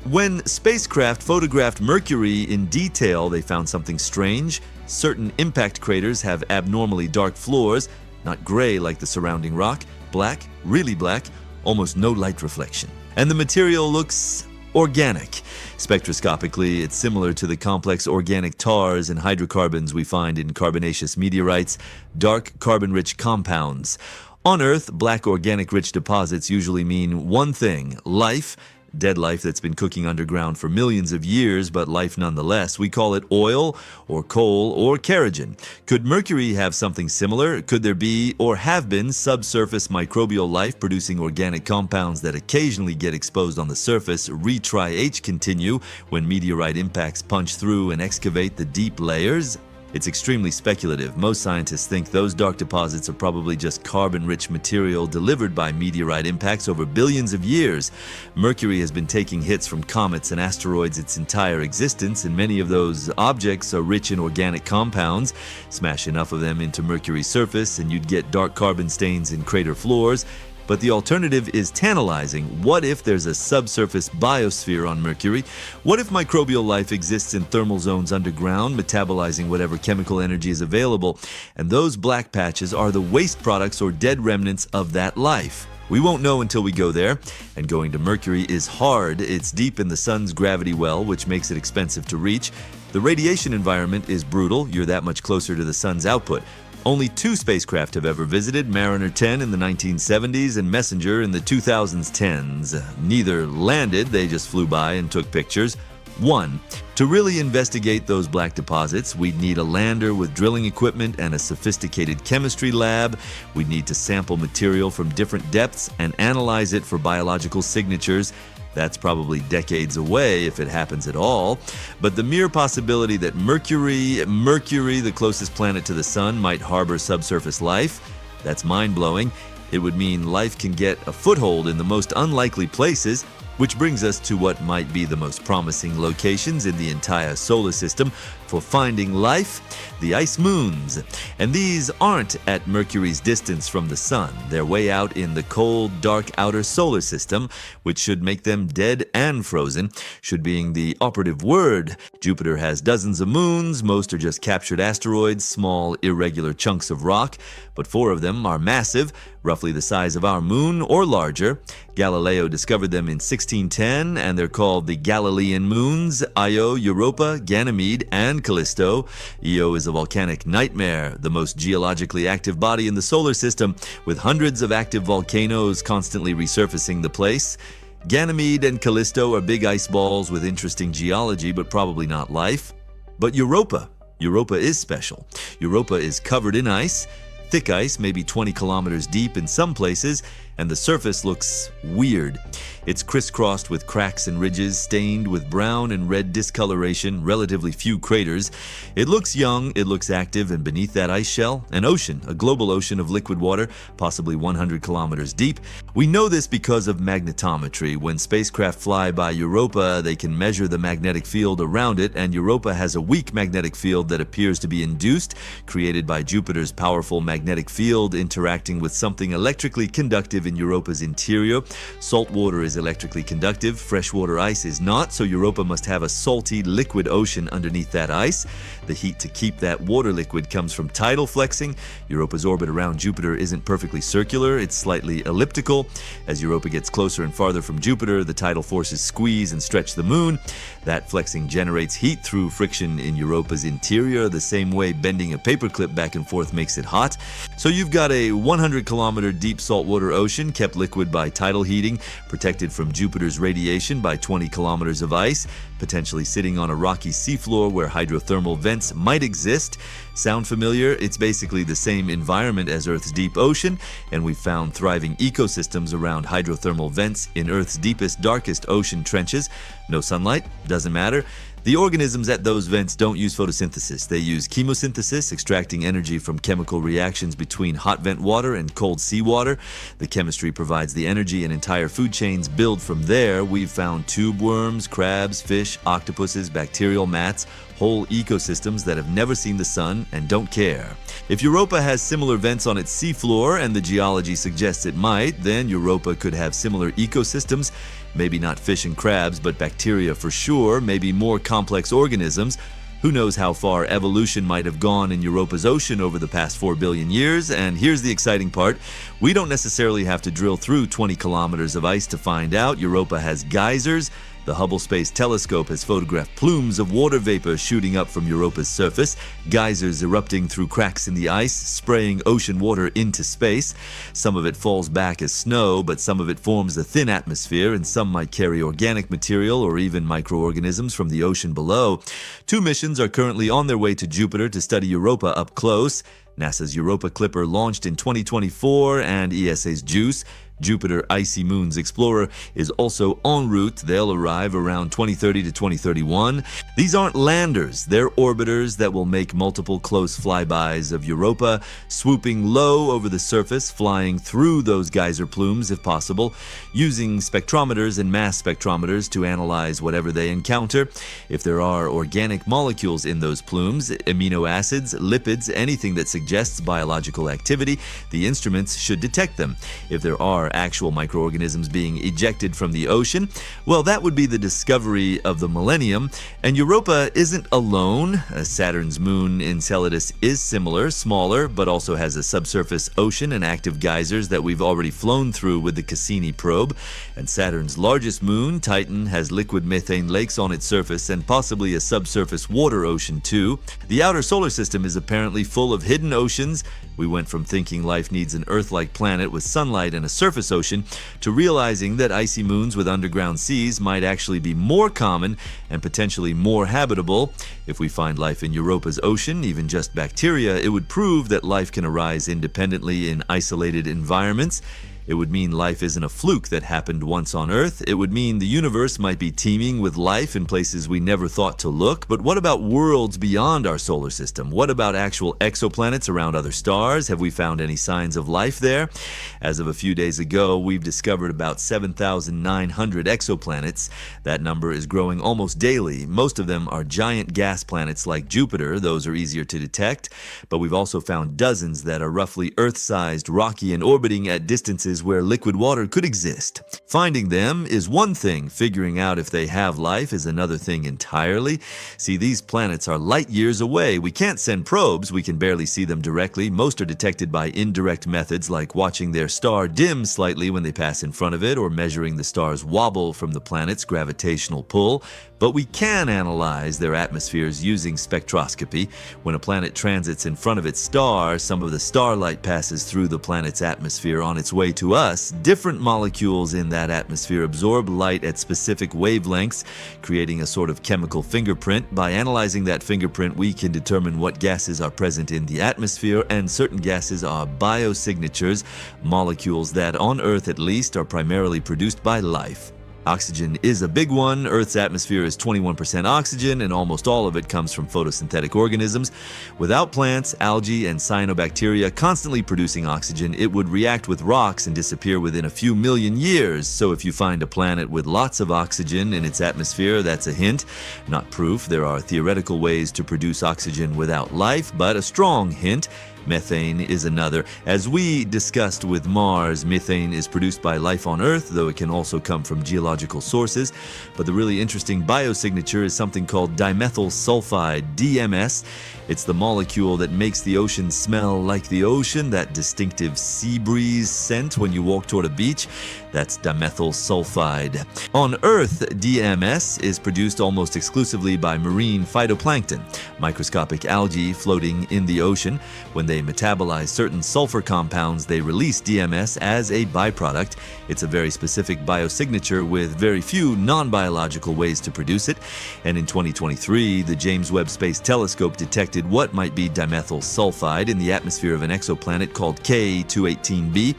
When spacecraft photographed Mercury in detail, they found something strange. Certain impact craters have abnormally dark floors, not gray like the surrounding rock. Black, really black, almost no light reflection. And the material looks organic. Spectroscopically, it's similar to the complex organic tars and hydrocarbons we find in carbonaceous meteorites, dark carbon-rich compounds. On Earth, black organic-rich deposits usually mean one thing: life. Dead life that's been cooking underground for millions of years, but life nonetheless. We call it oil or coal or kerogen. Could Mercury have something similar? Could there be or have been subsurface microbial life producing organic compounds that occasionally get exposed on the surface? Retry H continue when meteorite impacts punch through and excavate the deep layers? It's extremely speculative. Most scientists think those dark deposits are probably just carbon-rich material delivered by meteorite impacts over billions of years. Mercury has been taking hits from comets and asteroids its entire existence, and many of those objects are rich in organic compounds. Smash enough of them into Mercury's surface and you'd get dark carbon stains in crater floors. But the alternative is tantalizing. What if there's a subsurface biosphere on Mercury? What if microbial life exists in thermal zones underground, metabolizing whatever chemical energy is available, and those black patches are the waste products or dead remnants of that life? We won't know until we go there, and going to Mercury is hard. It's deep in the sun's gravity well, which makes it expensive to reach. The radiation environment is brutal. You're that much closer to the sun's output. Only 2 spacecraft have ever visited, Mariner 10 in the 1970s and Messenger in the 2010s. Neither landed, they just flew by and took pictures. 1. To really investigate those black deposits, we'd need a lander with drilling equipment and a sophisticated chemistry lab. We'd need to sample material from different depths and analyze it for biological signatures. That's probably decades away if it happens at all. But the mere possibility that Mercury, the closest planet to the Sun, might harbor subsurface life, that's mind-blowing. It would mean life can get a foothold in the most unlikely places, which brings us to what might be the most promising locations in the entire solar system for finding life, the ice moons. And these aren't at Mercury's distance from the Sun. They're way out in the cold, dark outer solar system, which should make them dead and frozen, should being the operative word. Jupiter has dozens of moons. Most are just captured asteroids, small, irregular chunks of rock, but 4 of them are massive, roughly the size of our moon or larger. Galileo discovered them in 1610, and they're called the Galilean moons, Io, Europa, Ganymede, and Callisto. Io is a volcanic nightmare, the most geologically active body in the solar system, with hundreds of active volcanoes constantly resurfacing the place. Ganymede and Callisto are big ice balls with interesting geology, but probably not life. But Europa is special. Europa is covered in ice, thick ice, maybe 20 kilometers deep in some places, and the surface looks weird. It's crisscrossed with cracks and ridges, stained with brown and red discoloration, relatively few craters. It looks young, it looks active, and beneath that ice shell, an ocean, a global ocean of liquid water, possibly 100 kilometers deep. We know this because of magnetometry. When spacecraft fly by Europa, they can measure the magnetic field around it, and Europa has a weak magnetic field that appears to be induced, created by Jupiter's powerful magnetic field interacting with something electrically conductive in Europa's interior. Salt water is electrically conductive, freshwater ice is not, so Europa must have a salty liquid ocean underneath that ice. The heat to keep that water liquid comes from tidal flexing. Europa's orbit around Jupiter isn't perfectly circular, it's slightly elliptical. As Europa gets closer and farther from Jupiter, the tidal forces squeeze and stretch the moon. That flexing generates heat through friction in Europa's interior, the same way bending a paperclip back and forth makes it hot. So you've got a 100-kilometer deep saltwater ocean kept liquid by tidal heating, protected from Jupiter's radiation by 20 kilometers of ice, potentially sitting on a rocky seafloor where hydrothermal vents might exist. Sound familiar? It's basically the same environment as Earth's deep ocean, and we've found thriving ecosystems around hydrothermal vents in Earth's deepest, darkest ocean trenches. No sunlight? Doesn't matter. The organisms at those vents don't use photosynthesis. They use chemosynthesis, extracting energy from chemical reactions between hot vent water and cold seawater. The chemistry provides the energy, and entire food chains build from there. We've found tube worms, crabs, fish, octopuses, bacterial mats, whole ecosystems that have never seen the sun and don't care. If Europa has similar vents on its seafloor, and the geology suggests it might, then Europa could have similar ecosystems. Maybe not fish and crabs, but bacteria for sure, maybe more complex organisms. Who knows how far evolution might have gone in Europa's ocean over the past 4 billion years? And here's the exciting part. We don't necessarily have to drill through 20 kilometers of ice to find out. Europa has geysers. The Hubble Space Telescope has photographed plumes of water vapor shooting up from Europa's surface, geysers erupting through cracks in the ice, spraying ocean water into space. Some of it falls back as snow, but some of it forms a thin atmosphere, and some might carry organic material or even microorganisms from the ocean below. 2 missions are currently on their way to Jupiter to study Europa up close. NASA's Europa Clipper launched in 2024, and ESA's JUICE, Jupiter Icy Moons Explorer, is also en route. They'll arrive around 2030 to 2031. These aren't landers, they're orbiters that will make multiple close flybys of Europa, swooping low over the surface, flying through those geyser plumes if possible, using spectrometers and mass spectrometers to analyze whatever they encounter. If there are organic molecules in those plumes, amino acids, lipids, anything that suggests biological activity, the instruments should detect them. If there are actual microorganisms being ejected from the ocean, well, that would be the discovery of the millennium. And Europa isn't alone. Saturn's moon Enceladus is similar, smaller, but also has a subsurface ocean and active geysers that we've already flown through with the Cassini probe. And Saturn's largest moon, Titan, has liquid methane lakes on its surface and possibly a subsurface water ocean too. The outer solar system is apparently full of hidden oceans. We went from thinking life needs an Earth-like planet with sunlight and a surface surface ocean to realizing that icy moons with underground seas might actually be more common and potentially more habitable. If we find life in Europa's ocean, even just bacteria, it would prove that life can arise independently in isolated environments. It would mean life isn't a fluke that happened once on Earth. It would mean the universe might be teeming with life in places we never thought to look. But what about worlds beyond our solar system? What about actual exoplanets around other stars? Have we found any signs of life there? As of a few days ago, we've discovered about 7,900 exoplanets. That number is growing almost daily. Most of them are giant gas planets like Jupiter. Those are easier to detect. But we've also found dozens that are roughly Earth-sized, rocky, and orbiting at distances where liquid water could exist. Finding them is one thing. Figuring out if they have life is another thing entirely. See, these planets are light years away. We can't send probes. We can barely see them directly. Most are detected by indirect methods like watching their star dim slightly when they pass in front of it or measuring the star's wobble from the planet's gravitational pull. But we can analyze their atmospheres using spectroscopy. When a planet transits in front of its star, some of the starlight passes through the planet's atmosphere on its way to us. Different molecules in that atmosphere absorb light at specific wavelengths, creating a sort of chemical fingerprint. By analyzing that fingerprint, we can determine what gases are present in the atmosphere, and certain gases are biosignatures, molecules that, on Earth at least, are primarily produced by life. Oxygen is a big one. Earth's atmosphere is 21% oxygen, and almost all of it comes from photosynthetic organisms. Without plants, algae, and cyanobacteria constantly producing oxygen, it would react with rocks and disappear within a few million years. So if you find a planet with lots of oxygen in its atmosphere, that's a hint, not proof. There are theoretical ways to produce oxygen without life, but a strong hint. Methane is another. As we discussed with Mars, methane is produced by life on Earth, though it can also come from geological sources. But the really interesting biosignature is something called dimethyl sulfide, DMS. It's the molecule that makes the ocean smell like the ocean, that distinctive sea breeze scent when you walk toward a beach. That's dimethyl sulfide. On Earth, DMS is produced almost exclusively by marine phytoplankton, microscopic algae floating in the ocean. When they metabolize certain sulfur compounds, they release DMS as a byproduct. It's a very specific biosignature with very few non-biological ways to produce it. And in 2023, the James Webb Space Telescope detected what might be dimethyl sulfide in the atmosphere of an exoplanet called K218b.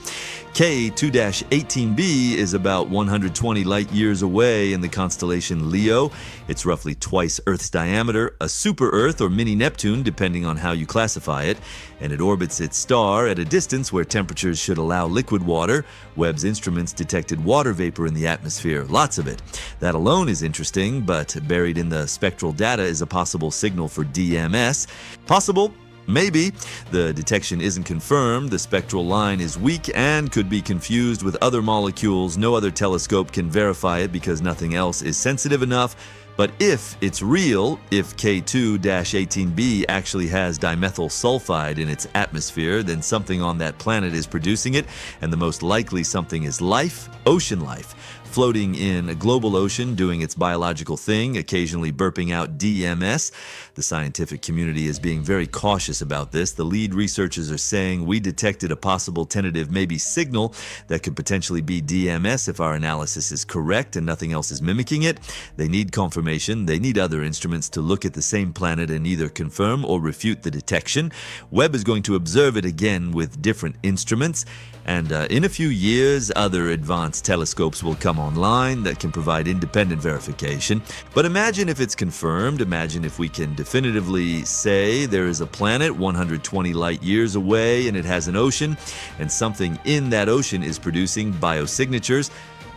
K2-18b is about 120 light-years away in the constellation Leo. It's roughly twice Earth's diameter, a super-Earth or mini-Neptune depending on how you classify it, and it orbits its star at a distance where temperatures should allow liquid water. Webb's instruments detected water vapor in the atmosphere, lots of it. That alone is interesting, but buried in the spectral data is a possible signal for DMS. Possible? Maybe. The detection isn't confirmed, the spectral line is weak and could be confused with other molecules. No other telescope can verify it because nothing else is sensitive enough. But if it's real, if K2-18b actually has dimethyl sulfide in its atmosphere, then something on that planet is producing it, and the most likely something is life, ocean life, floating in a global ocean, doing its biological thing, occasionally burping out DMS. The scientific community is being very cautious about this. The lead researchers are saying we detected a possible tentative maybe signal that could potentially be DMS if our analysis is correct and nothing else is mimicking it. They need confirmation. They need other instruments to look at the same planet and either confirm or refute the detection. Webb is going to observe it again with different instruments. And in a few years, other advanced telescopes will come online that can provide independent verification. But imagine if it's confirmed. Imagine if we can definitively say there is a planet 120 light years away and it has an ocean, and something in that ocean is producing biosignatures.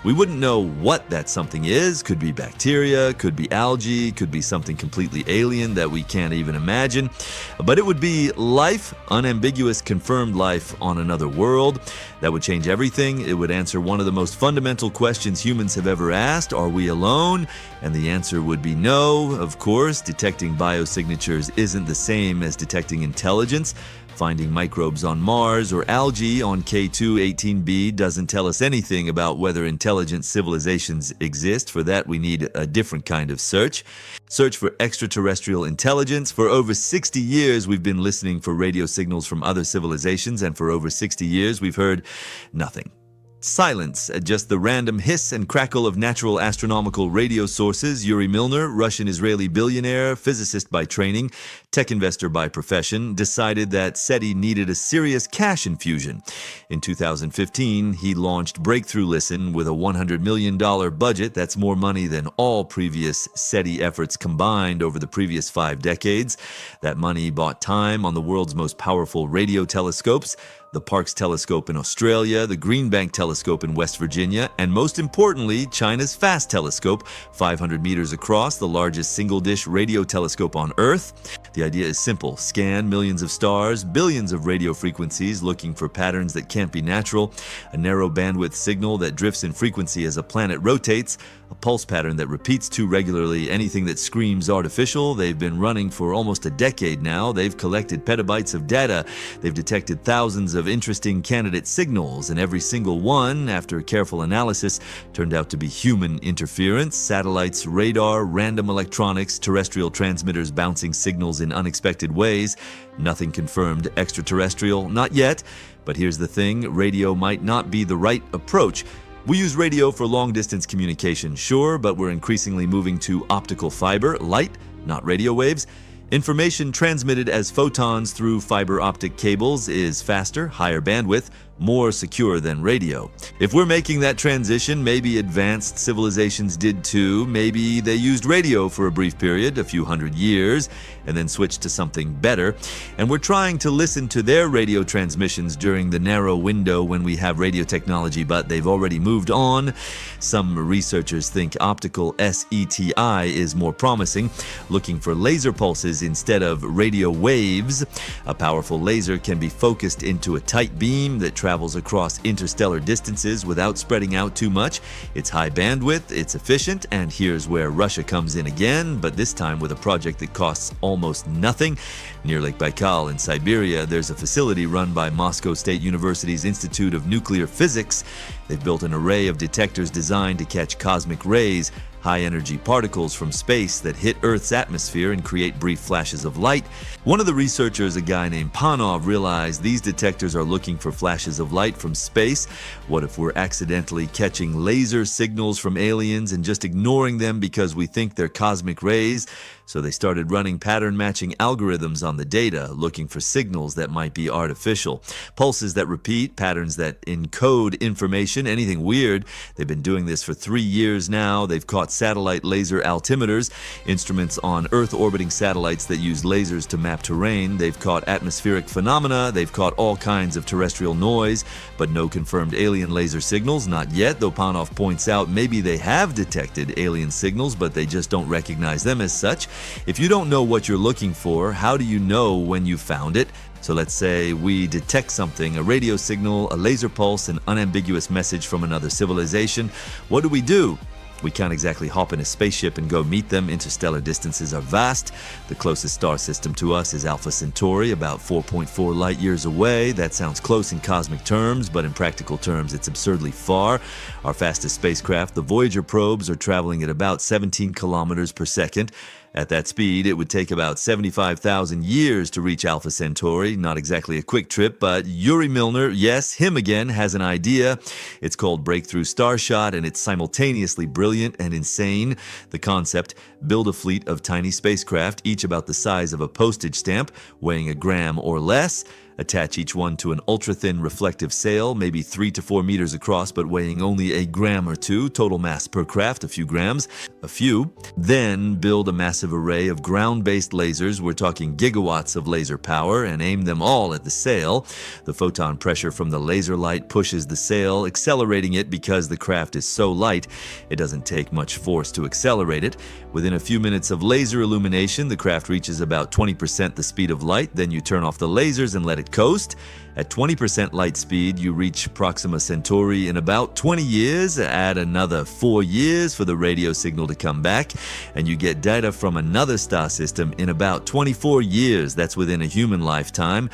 We wouldn't know what that something is. Could be bacteria, could be algae, could be something completely alien that we can't even imagine. But it would be life, unambiguous, confirmed life on another world. That would change everything. It would answer one of the most fundamental questions humans have ever asked. Are we alone? And the answer would be no. Of course, detecting biosignatures isn't the same as detecting intelligence. Finding microbes on Mars or algae on K2-18b doesn't tell us anything about whether intelligent civilizations exist. For that, we need a different kind of search. Search for extraterrestrial intelligence. For over 60 years, we've been listening for radio signals from other civilizations, and for over 60 years, we've heard nothing. Silence, just the random hiss and crackle of natural astronomical radio sources. Yuri Milner, Russian-Israeli billionaire, physicist by training, tech investor by profession, decided that SETI needed a serious cash infusion. In 2015, he launched Breakthrough Listen with a $100 million budget. That's more money than all previous SETI efforts combined over the previous 5 decades. That money bought time on the world's most powerful radio telescopes, the Parkes Telescope in Australia, the Green Bank Telescope in West Virginia, and most importantly, China's FAST Telescope, 500 meters across, the largest single-dish radio telescope on Earth. The idea is simple. Scan millions of stars, billions of radio frequencies, looking for patterns that can't be natural, a narrow bandwidth signal that drifts in frequency as a planet rotates, a pulse pattern that repeats too regularly, anything that screams artificial. They've been running for almost a decade now. They've collected petabytes of data. They've detected thousands of interesting candidate signals, and every single one, after careful analysis, turned out to be human interference. Satellites, radar, random electronics, terrestrial transmitters bouncing signals in unexpected ways. Nothing confirmed extraterrestrial, not yet. But here's the thing, radio might not be the right approach. We use radio for long-distance communication, sure, but we're increasingly moving to optical fiber, light, not radio waves. Information transmitted as photons through fiber optic cables is faster, higher bandwidth, more secure than radio. If we're making that transition, maybe advanced civilizations did too. Maybe they used radio for a brief period, a few hundred years, and then switched to something better. And we're trying to listen to their radio transmissions during the narrow window when we have radio technology, but they've already moved on. Some researchers think optical SETI is more promising, looking for laser pulses instead of radio waves. A powerful laser can be focused into a tight beam that travels across interstellar distances without spreading out too much. It's high bandwidth, it's efficient, and here's where Russia comes in again, but this time with a project that costs almost nothing. Near Lake Baikal in Siberia, there's a facility run by Moscow State University's Institute of Nuclear Physics. They've built an array of detectors designed to catch cosmic rays, high-energy particles from space that hit Earth's atmosphere and create brief flashes of light. One of the researchers, a guy named Panov, realized these detectors are looking for flashes of light from space. What if we're accidentally catching laser signals from aliens and just ignoring them because we think they're cosmic rays? So they started running pattern-matching algorithms on the data, looking for signals that might be artificial. Pulses that repeat, patterns that encode information, anything weird. They've been doing this for 3 years now. They've caught satellite laser altimeters, instruments on Earth-orbiting satellites that use lasers to map terrain. They've caught atmospheric phenomena. They've caught all kinds of terrestrial noise, but no confirmed alien laser signals, not yet, though Panov points out maybe they have detected alien signals, but they just don't recognize them as such. If you don't know what you're looking for, how do you know when you found it? So let's say we detect something, a radio signal, a laser pulse, an unambiguous message from another civilization. What do? We can't exactly hop in a spaceship and go meet them. Interstellar distances are vast. The closest star system to us is Alpha Centauri, about 4.4 light years away. That sounds close in cosmic terms, but in practical terms, it's absurdly far. Our fastest spacecraft, the Voyager probes, are traveling at about 17 kilometers per second. At that speed, it would take about 75,000 years to reach Alpha Centauri. Not exactly a quick trip, but Yuri Milner, yes, him again, has an idea. It's called Breakthrough Starshot, and it's simultaneously brilliant and insane. The concept, build a fleet of tiny spacecraft, each about the size of a postage stamp, weighing a gram or less. Attach each one to an ultra-thin reflective sail, maybe 3 to 4 meters across, but weighing only a gram or two. Total mass per craft, a few grams. Then build a massive array of ground-based lasers, we're talking gigawatts of laser power, and aim them all at the sail. The photon pressure from the laser light pushes the sail, accelerating it because the craft is so light, it doesn't take much force to accelerate it. Within a few minutes of laser illumination, the craft reaches about 20% the speed of light. Then you turn off the lasers and let it coast. At 20% light speed, you reach Proxima Centauri in about 20 years. Add another 4 years for the radio signal to come back, and you get data from another star system in about 24 years. That's within a human lifetime.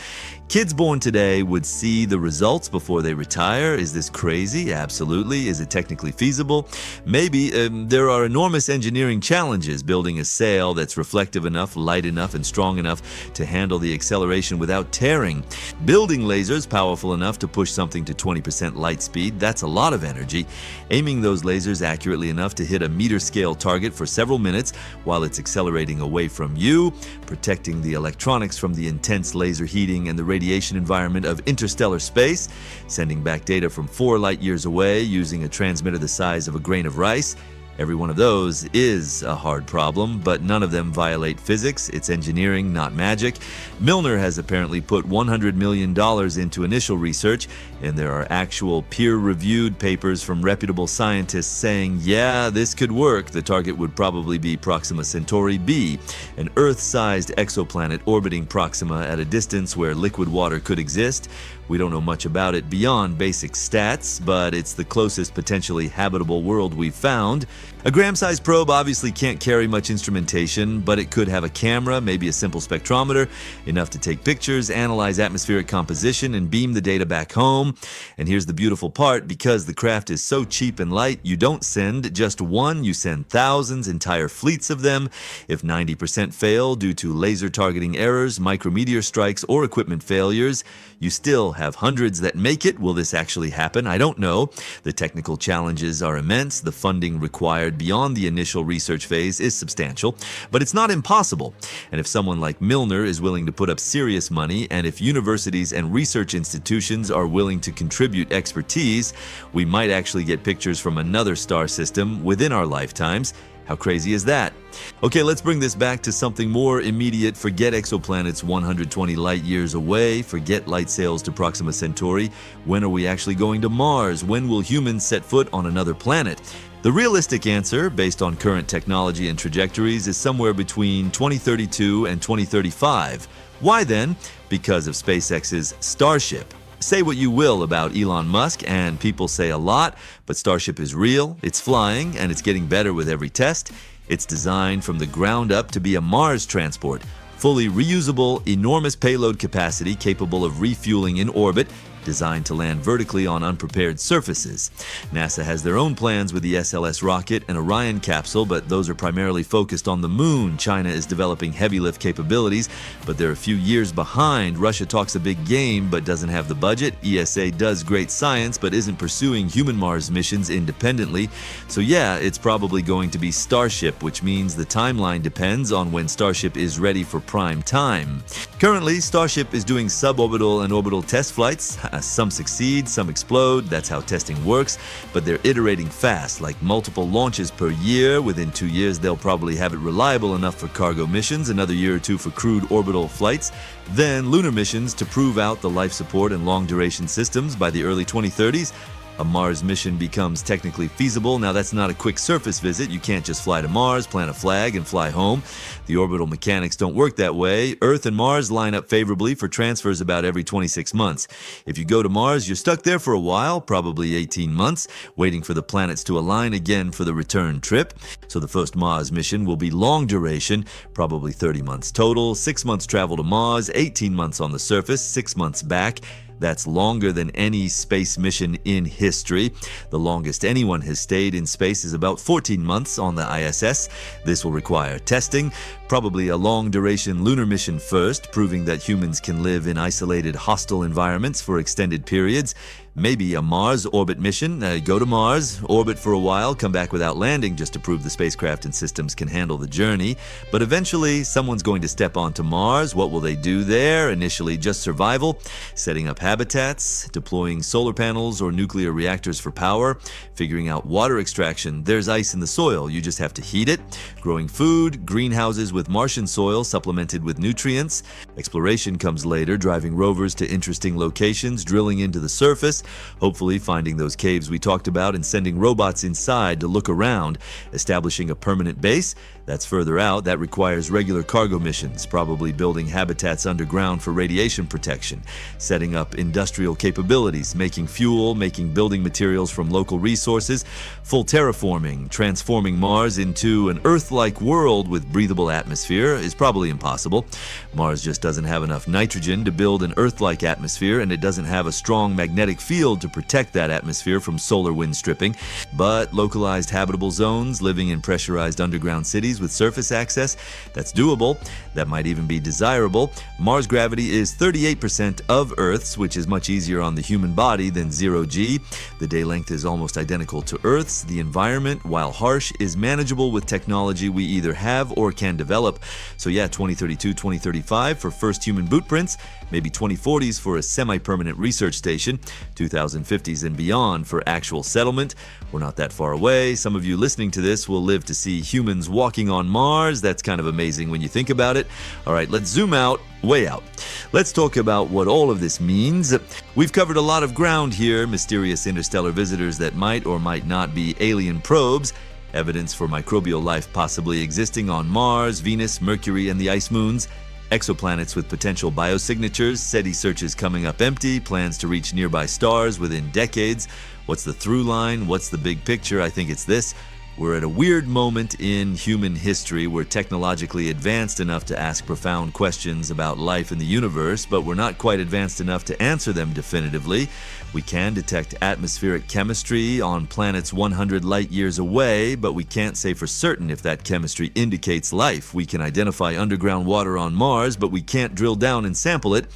Kids born today would see the results before they retire. Is this crazy? Absolutely. Is it technically feasible? Maybe. There are enormous engineering challenges building a sail that's reflective enough, light enough, and strong enough to handle the acceleration without tearing. radiation. Building lasers powerful enough to push something to 20% light speed, that's a lot of energy. Aiming those lasers accurately enough to hit a meter-scale target for several minutes while it's accelerating away from you, protecting the electronics from the intense laser heating and the radiation environment of interstellar space, sending back data from 4 light years away using a transmitter the size of a grain of rice. Every one of those is a hard problem, but none of them violate physics. It's engineering, not magic. Milner has apparently put $100 million into initial research, and there are actual peer-reviewed papers from reputable scientists saying, yeah, this could work. The target would probably be Proxima Centauri b, an Earth-sized exoplanet orbiting Proxima at a distance where liquid water could exist. We don't know much about it beyond basic stats, but it's the closest potentially habitable world we've found. A gram-sized probe obviously can't carry much instrumentation, but it could have a camera, maybe a simple spectrometer, enough to take pictures, analyze atmospheric composition, and beam the data back home. And here's the beautiful part: because the craft is so cheap and light, you don't send just one, you send thousands, entire fleets of them. If 90% fail due to laser targeting errors, micrometeor strikes, or equipment failures, you still have hundreds that make it. Will this actually happen? I don't know. The technical challenges are immense. The funding required beyond the initial research phase is substantial, but it's not impossible. And if someone like Milner is willing to put up serious money, and if universities and research institutions are willing to contribute expertise, we might actually get pictures from another star system within our lifetimes. How crazy is that? Okay, let's bring this back to something more immediate. Forget exoplanets 120 light years away. Forget light sails to Proxima Centauri. When are we actually going to Mars? When will humans set foot on another planet? The realistic answer, based on current technology and trajectories, is somewhere between 2032 and 2035. Why then? Because of SpaceX's Starship. Say what you will about Elon Musk, and people say a lot, but Starship is real, it's flying, and it's getting better with every test. It's designed from the ground up to be a Mars transport, fully reusable, enormous payload capacity capable of refueling in orbit, designed to land vertically on unprepared surfaces. NASA has their own plans with the SLS rocket and Orion capsule, but those are primarily focused on the moon. China is developing heavy lift capabilities, but they're a few years behind. Russia talks a big game, but doesn't have the budget. ESA does great science, but isn't pursuing human Mars missions independently. So yeah, it's probably going to be Starship, which means the timeline depends on when Starship is ready for prime time. Currently, Starship is doing suborbital and orbital test flights. Some succeed, some explode, that's how testing works, but they're iterating fast, like multiple launches per year. Within 2 years, they'll probably have it reliable enough for cargo missions, another year or two for crewed orbital flights, then lunar missions to prove out the life support and long-duration systems by the early 2030s. A Mars mission becomes technically feasible. Now, that's not a quick surface visit. You can't just fly to Mars, plant a flag, and fly home. The orbital mechanics don't work that way. Earth and Mars line up favorably for transfers about every 26 months. If you go to Mars, you're stuck there for a while, probably 18 months, waiting for the planets to align again for the return trip. So the first Mars mission will be long duration, probably 30 months total, 6 months travel to Mars, 18 months on the surface, 6 months back. That's longer than any space mission in history. The longest anyone has stayed in space is about 14 months on the ISS. This will require testing, probably a long-duration lunar mission first, proving that humans can live in isolated, hostile environments for extended periods. Maybe a Mars orbit mission, go to Mars, orbit for a while, come back without landing just to prove the spacecraft and systems can handle the journey. But eventually, someone's going to step onto Mars. What will they do there? Initially, just survival, setting up habitats, deploying solar panels or nuclear reactors for power, figuring out water extraction. There's ice in the soil, you just have to heat it. Growing food, greenhouses with Martian soil supplemented with nutrients. Exploration comes later, driving rovers to interesting locations, drilling into the surface, hopefully finding those caves we talked about and sending robots inside to look around, establishing a permanent base. That's further out. That requires regular cargo missions, probably building habitats underground for radiation protection, setting up industrial capabilities, making fuel, making building materials from local resources, full terraforming, transforming Mars into an Earth-like world with breathable atmosphere. atmosphere is probably impossible. Mars just doesn't have enough nitrogen to build an Earth-like atmosphere, and it doesn't have a strong magnetic field to protect that atmosphere from solar wind stripping. But localized habitable zones, living in pressurized underground cities with surface access, that's doable. That might even be desirable. Mars gravity is 38% of Earth's, which is much easier on the human body than 0G. The day length is almost identical to Earth's. The environment, while harsh, is manageable with technology we either have or can develop. So yeah, 2032, 2035 for first human boot prints, maybe 2040s for a semi-permanent research station, 2050s and beyond for actual settlement. We're not that far away. Some of you listening to this will live to see humans walking on Mars. That's kind of amazing when you think about it. All right, let's zoom out, way out. Let's talk about what all of this means. We've covered a lot of ground here: mysterious interstellar visitors that might or might not be alien probes, evidence for microbial life possibly existing on Mars, Venus, Mercury, and the ice moons, exoplanets with potential biosignatures, SETI searches coming up empty, plans to reach nearby stars within decades. What's the through line? What's the big picture? I think it's this. We're at a weird moment in human history. We're technologically advanced enough to ask profound questions about life in the universe, but we're not quite advanced enough to answer them definitively. We can detect atmospheric chemistry on planets 100 light years away, but we can't say for certain if that chemistry indicates life. We can identify underground water on Mars, but we can't drill down and sample it.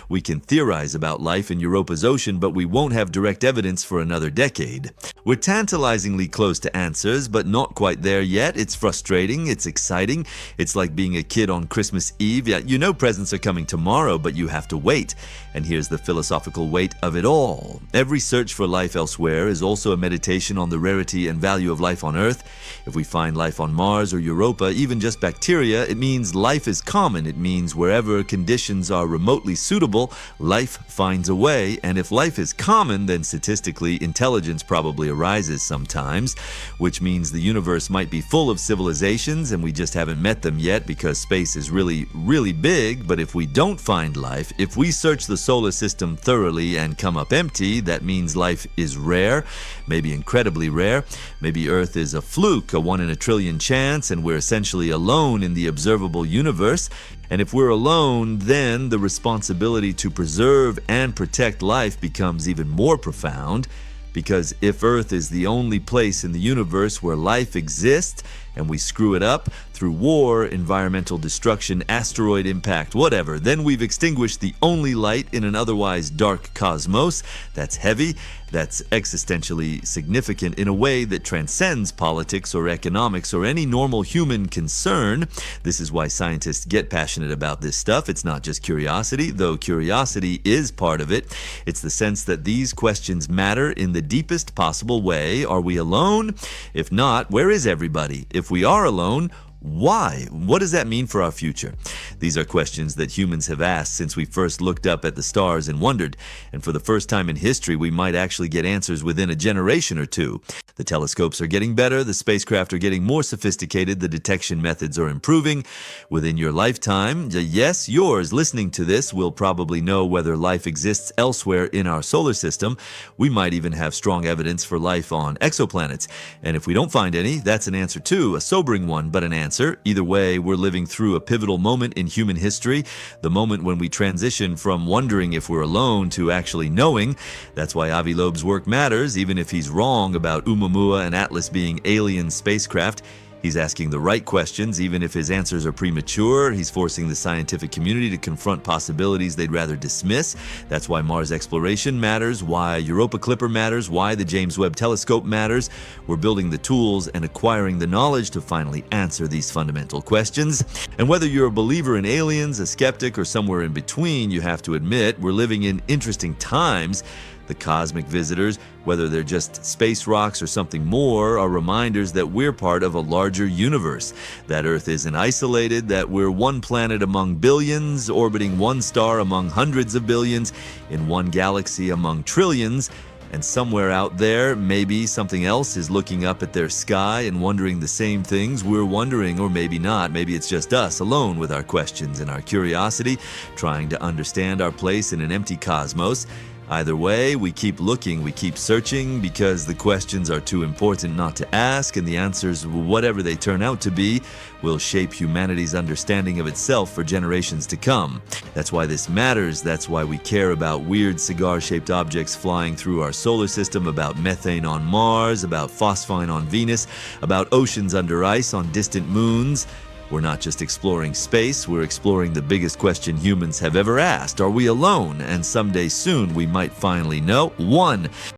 We can theorize about life in Europa's ocean, but we won't have direct evidence for another decade. We're tantalizingly close to answers, but not quite there yet. It's frustrating. It's exciting. It's like being a kid on Christmas Eve. Yeah, you know presents are coming tomorrow, but you have to wait. And here's the philosophical weight of it all. Every search for life elsewhere is also a meditation on the rarity and value of life on Earth. If we find life on Mars or Europa, even just bacteria, it means life is common. It means wherever conditions are remotely suitable, life finds a way. And if life is common, then statistically, intelligence probably arises sometimes, which means the universe might be full of civilizations and we just haven't met them yet because space is really, really big. But if we don't find life, if we search the solar system thoroughly and come up empty, that means life is rare, maybe incredibly rare. Maybe Earth is a fluke, a 1 in a trillion chance, and we're essentially alone in the observable universe. And if we're alone, then the responsibility to preserve and protect life becomes even more profound. Because if Earth is the only place in the universe where life exists, and we screw it up through war, environmental destruction, asteroid impact, whatever, then we've extinguished the only light in an otherwise dark cosmos. That's heavy. That's existentially significant in a way that transcends politics or economics or any normal human concern. This is why scientists get passionate about this stuff. It's not just curiosity, though curiosity is part of it. It's the sense that these questions matter in the deepest possible way. Are we alone? If not, where is everybody? If we are alone, why? What does that mean for our future? These are questions that humans have asked since we first looked up at the stars and wondered. And for the first time in history, we might actually get answers within a generation or two. The telescopes are getting better, the spacecraft are getting more sophisticated, the detection methods are improving. Within your lifetime, yes, yours, listening to this, will probably know whether life exists elsewhere in our solar system. We might even have strong evidence for life on exoplanets. And if we don't find any, that's an answer too, a sobering one, but an answer. Either way, we're living through a pivotal moment in human history, the moment when we transition from wondering if we're alone to actually knowing. That's why Avi Loeb's work matters, even if he's wrong about Oumuamua and Atlas being alien spacecraft. He's asking the right questions, even if his answers are premature. He's forcing the scientific community to confront possibilities they'd rather dismiss. That's why Mars exploration matters, why Europa Clipper matters, why the James Webb Telescope matters. We're building the tools and acquiring the knowledge to finally answer these fundamental questions. And whether you're a believer in aliens, a skeptic, or somewhere in between, you have to admit we're living in interesting times. The cosmic visitors, whether they're just space rocks or something more, are reminders that we're part of a larger universe, that Earth isn't isolated, that we're one planet among billions, orbiting one star among hundreds of billions, in one galaxy among trillions, and somewhere out there, maybe something else is looking up at their sky and wondering the same things we're wondering, or maybe not. Maybe it's just us alone with our questions and our curiosity, trying to understand our place in an empty cosmos. Either way, we keep looking, we keep searching, because the questions are too important not to ask, and the answers, whatever they turn out to be, will shape humanity's understanding of itself for generations to come. That's why this matters. That's why we care about weird cigar-shaped objects flying through our solar system, about methane on Mars, about phosphine on Venus, about oceans under ice on distant moons. We're not just exploring space, we're exploring the biggest question humans have ever asked. Are we alone? And someday soon we might finally know. 1.